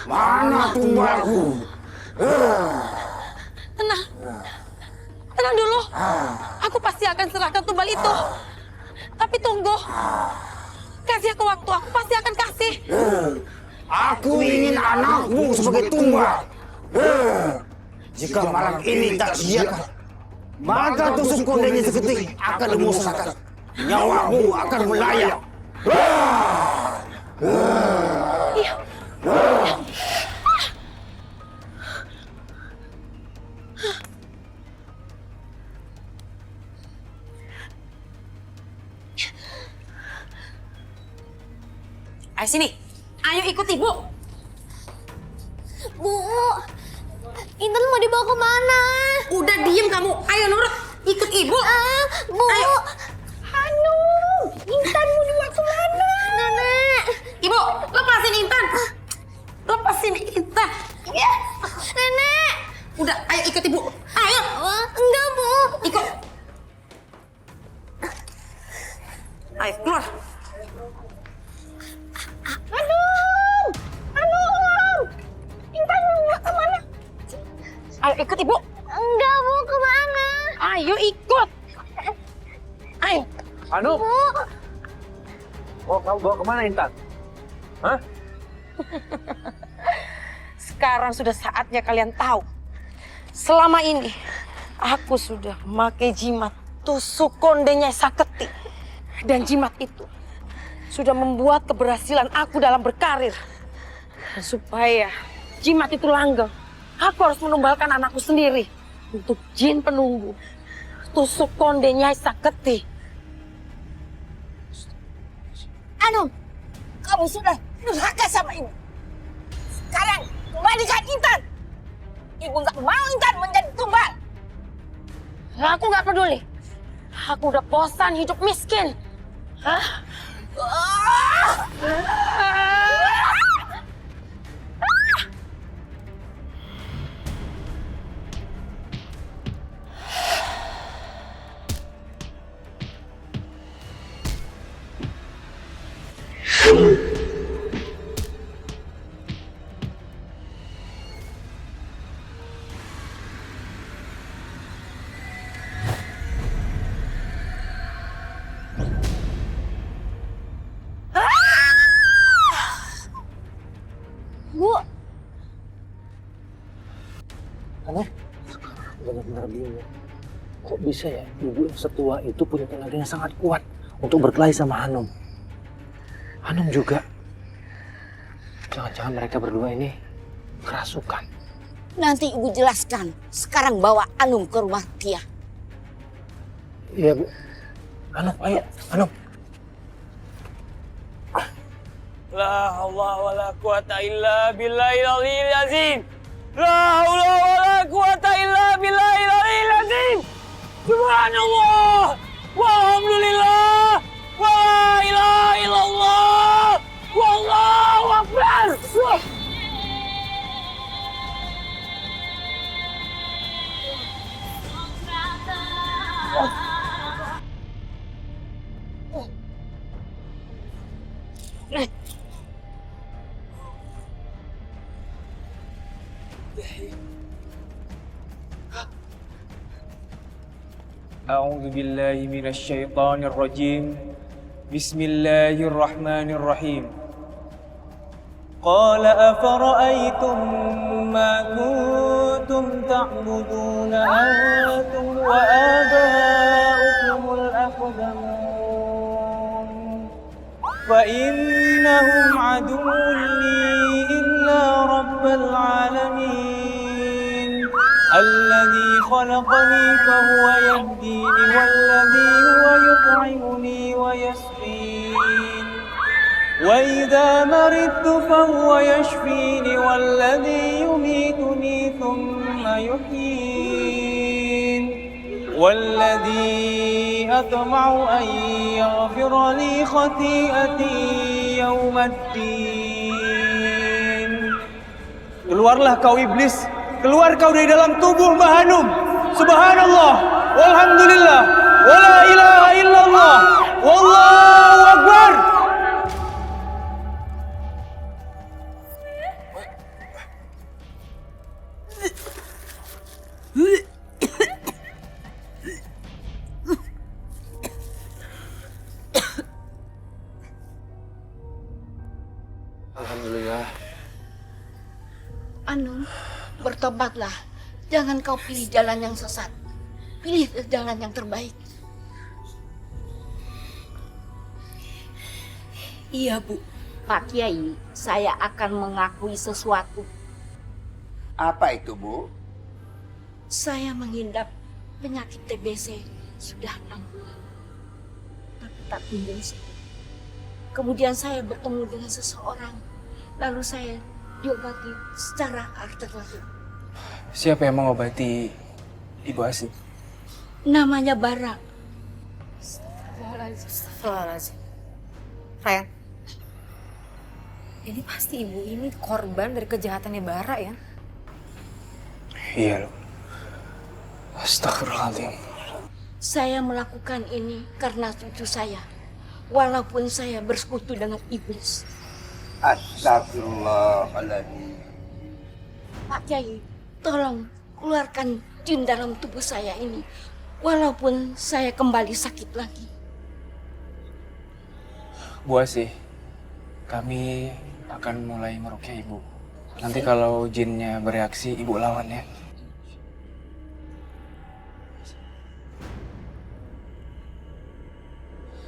Mana tumbalku? Tenang dulu. Aku pasti akan serahkan tumbal itu. Tapi tunggu. Kasih aku waktu, aku pasti akan kasih. Aku ingin anakmu sebagai tumbal. Jika malam ini tak sediakan, maka tusuk kondenya seketik akan dimusnahkan. Nyawamu akan melayang. Iya. Ayo sini. Ayo ikut ibu. Bu, Intan mau dibawa kemana? Udah diem kamu. Ayo nurut. Ikut ibu. Bu. Ayo. Hanum, Intan mau dibawa kemana? Nenek. Ibu, lepasin Intan. Lepasin Intan. Ya, Nenek. Udah, ayo ikut ibu. Ayo. Enggak, Bu. Ikut. Ayo, keluar. Hanum. Intan mau dibawa kemana? Ayo ikut ibu. Enggak, Bu. Kemana? Ayo ikut. Ayo. Hanum. Bu. Oh, kamu bawa kemana Intan? Hah? Sekarang sudah saatnya kalian tahu. Selama ini aku sudah memakai jimat tusuk konde Nyai Saketi. Dan jimat itu sudah membuat keberhasilan aku dalam berkarir. Dan supaya jimat itu langgeng, aku harus menumbalkan anakku sendiri untuk jin penunggu tusuk konde Nyai Saketi. Anu, kamu sudah durhaka sama ibu. Sekarang kembalikan Intan. Ibu nggak mau Intan menjadi tumbal. Aku nggak peduli. Aku udah bosan hidup miskin. Hah? Bu, Karena benar-benar bingung. Kok bisa ya ibu yang setua itu punya tenaga yang sangat kuat untuk berkelahi sama Hanum. Hanum juga. Jangan-jangan mereka berdua ini kerasukan. nanti ibu jelaskan. Sekarang bawa Anum ke rumah Tia. Iya, Bu. Hanum, ayo. Hanum. La haula wala quwata illa billahil aliyyil azim. La haula wala quwata illa billahil aliyyil azim. Subhanallah. Walhamdulillah. Wa la ilaha illallah. Wallahu akbar. أعوذ بالله من الشيطان الرجيم بسم الله الرحمن الرحيم قال أفرأيتم ما كنتم تعبدون أنتم وآباؤكم الأقدمون فإنهم عدو لي إلا رب العالمين الذي خلقني فهو يهديني والذي هو يطعمني ويسقين وإذا مرضت فهو يشفيني والذي يميتني ثم يحيين والذي أطمع أن يغفر لي خطيئتي يوم الدين. Keluarlah kau iblis. Keluar kau dari dalam tubuh Mbah Hanum. Subhanallah, walhamdulillah, wala ilaha illallah, wallahu akbar. Alhamdulillah. Anum, bertobatlah. Jangan kau pilih jalan yang sesat. Pilih jalan yang terbaik. Iya, Bu. Pak Kiai, saya akan mengakui sesuatu. Apa itu, Bu? Saya mengidap penyakit TBC sudah 6 bulan. Tapi tak kunjung sembuh. Kemudian saya bertemu dengan seseorang. Lalu saya diobati secara alternatif. Siapa yang mengobati Ibu Asih? Namanya Bara. Astagfirullahaladzim. Ryan, ini pasti ibu ini korban dari kejahatannya Bara ya? Iya loh. Astagfirullahaladzim. Saya melakukan ini karena cucu saya. Walaupun saya bersekutu dengan iblis. Astagfirullahaladzim. Pak Kiai, tolong keluarkan jin dalam tubuh saya ini. Walaupun saya kembali sakit lagi. Bu Asih, kami akan mulai meruqyah Ibu. Nanti kalau jinnya bereaksi, ibu lawan ya.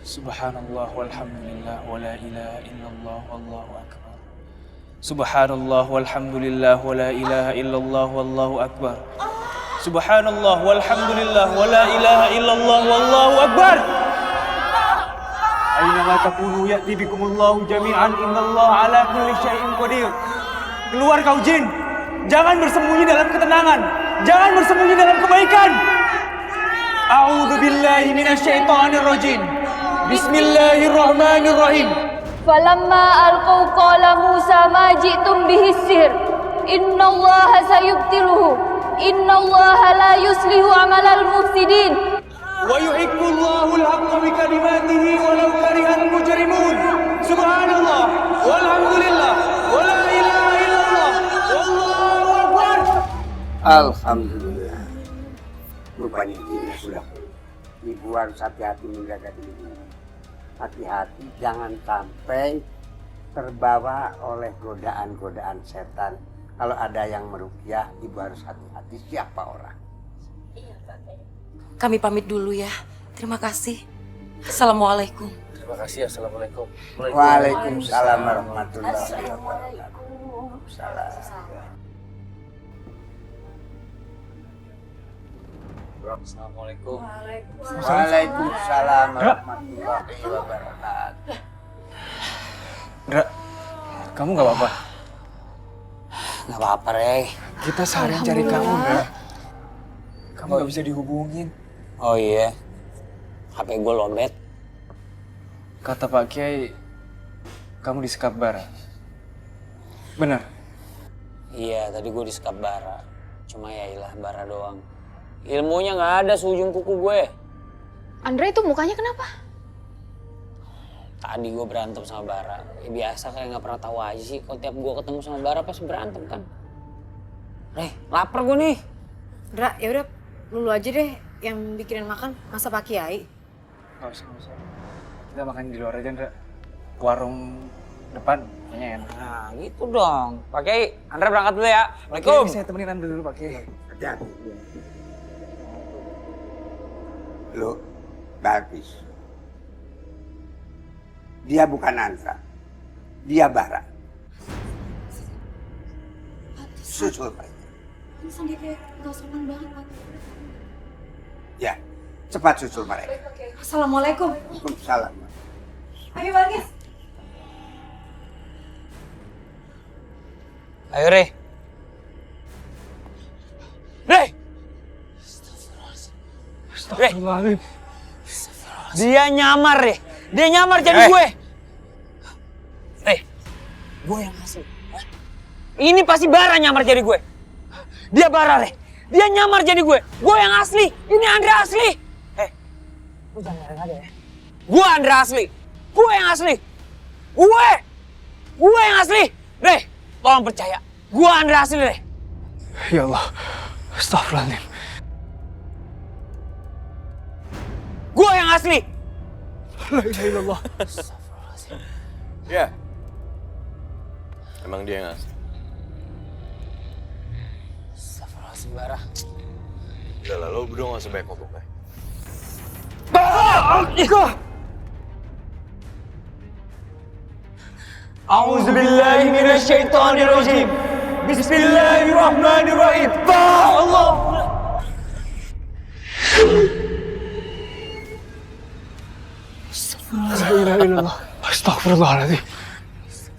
Subhanallah walhamdulillah wa la ilaha illallah wallahu akbar. Subhanallah walhamdulillah wa la ilaha illallah wallahu akbar. Subhanallah walhamdulillah wa la ilaha illallah wallahu akbar. Aynama takunu ya'ti bikumullahu jami'an innallaha ala kulli syai'in qadir. Keluar kau jin. Jangan bersembunyi dalam ketenangan. Jangan bersembunyi dalam kebaikan. A'udzu billahi minasyaitonir rajim. Bismillahirrahmanirrahim. Falamma alqaw qala Musa ma ji'tum bihi sihir. Innallaha sayubtiluhu. Innallaha la yuslihu amalal mufsidin. Wa yuhiqqullahu al-haqqa bi kalimatihi walau karihal mujrimun. Subhanallah walhamdulillah wa la ilaha illallah wallahu akbar. Alhamdulillah. Rupanya ini sudah. Ibu harus hati-hati menjaga diri. Hati-hati jangan sampai terbawa oleh godaan-godaan setan. Kalau ada yang meruqyah, ibu harus hati-hati siapa orang. Kami pamit dulu ya. Terima kasih. Assalamualaikum. Terima kasih. Assalamualaikum. Waalaikumsalam warahmatullahi wabarakatuh. Assalamualaikum. Waalaikumsalam warahmatullahi wabarakatuh. Dra, kamu gak apa-apa? Gak apa-apa, Rey. Kita seharian cari kamu, Dra. Kamu gak bisa dihubungin. Oh iya, HP gue lobet. Kata Pak Kiai, kamu disekap bara. Benar? Iya, tadi gue disekap bara. Cuma ya ilah bara doang. Ilmunya nggak ada seujung kuku gue. Andre itu mukanya kenapa? Tadi gue berantem sama Bara. Ya biasa kayak nggak pernah tahu aja sih. Kalau tiap gue ketemu sama Bara pas berantem kan. Lapar gue nih. Dra, ya udah lulu aja deh yang bikinin makan. Masa Pak Kiai? Nggak usah. Kita makan di luar aja, Ndra. Warung depan kayaknya enak. Nah gitu dong. Pak Kiai, Andra berangkat dulu ya. Assalamualaikum. Saya temenin Andra dulu, Pak Kiai. Hati-hati. Loh, bagus. Dia bukan Andra. Dia Bara. Susul Pak. Pantesan dia kayak gak sopan banget, Pak. Ya, cepat susul mereka. Assalamualaikum. Waalaikumsalam. Ayo Bagus. Ayo Rey. Rey! Astagfirullahaladzim. Dia nyamar Rey. Dia nyamar jadi gue. Rey, gue yang asli. Hah? Ini pasti Bara nyamar jadi gue. Dia Bara Rey. Dia nyamar jadi gue. Gue yang asli. Ini Andra asli. Lu jangan ngada ya. Gue Andra asli. Gue yang asli. Gue yang asli. Rey, tolong percaya. Gue Andra asli Rey. Ya Allah. Astagfirullahaladzim. Gue yang asli. La ilaha illallah. Ya. Emang dia yang asli. Astagfirullahaladzim, Bara. Udah lah, lo berdua gak sebaik ngomong ya. A'udzu billahi minasyaitonir rajim. Bismillahirrahmanirrahim. Allah. La ilaha illallah. Astagfirullahaladzim.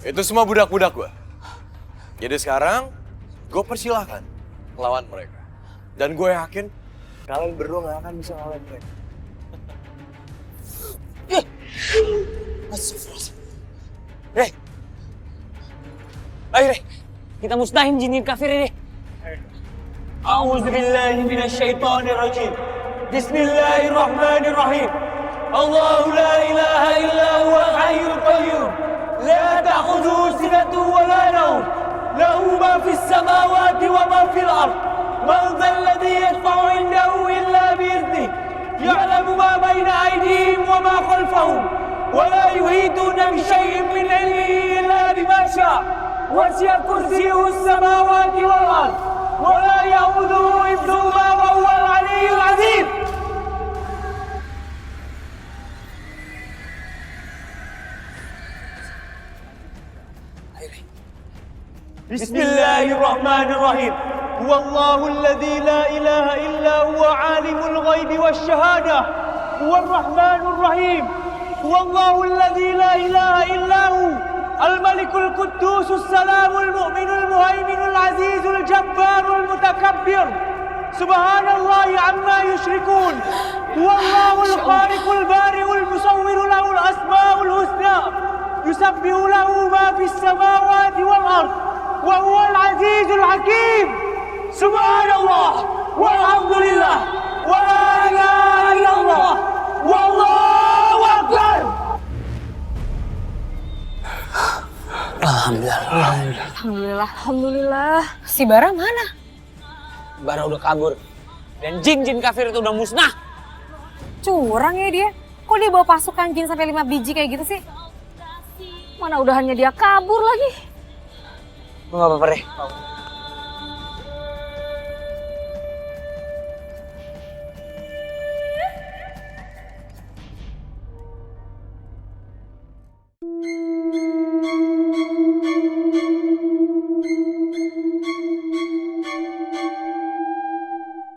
Itu semua budak-budak gue. Jadi sekarang, gue persilahkan lawan mereka. Dan gue yakin kalian berdua gak akan bisa ngalahin mereka. Rey. Ayo Rey. Kita musnahin jin kafir ini. A'udzu billahi minasyaitonir rajim. Bismillahirrahmanirrahim. Allahu la ilaha illa huwal hayyul qayyum. La ta'khudhuhu sinatun wa la nawm. Lahu ma fis samawati wa ma fil ard. Man dhal ladzi yashfa'u 'indahu illa bi'idhnihi. Ya'lamu ma bayna aydihim wa ma khalfahum. Wa la yuhituna bi syai'in min 'ilmihi illa bima syaa'. وسع كرسيه السماوات والأرض ولا يؤوده حفظهما وهو العلي العظيم. بسم الله الرحمن الرحيم. هو الله الذي لا إله إلا هو عالم الغيب والشهادة هو الرحمن الرحيم. هو الله الذي لا إله إلا هو الملك القدوس السلام المؤمن المهيمن العزيز الجبار المتكبر سبحان الله عما يشركون. هو الله الخالق البارئ المصور له الأسماء الحسنى يسبح له ما في السماوات والأرض وهو العزيز الحكيم. سبحان الله والحمد لله ولا إله إلا الله والله أكبر. Alhamdulillah. Si Bara mana? Bara udah kabur. Dan jin-jin kafir itu udah musnah. Curang ya dia. Kok dia bawa pasukan jin sampai 5 biji kayak gitu sih? Mana udahannya dia kabur lagi. Gak apa-apa deh.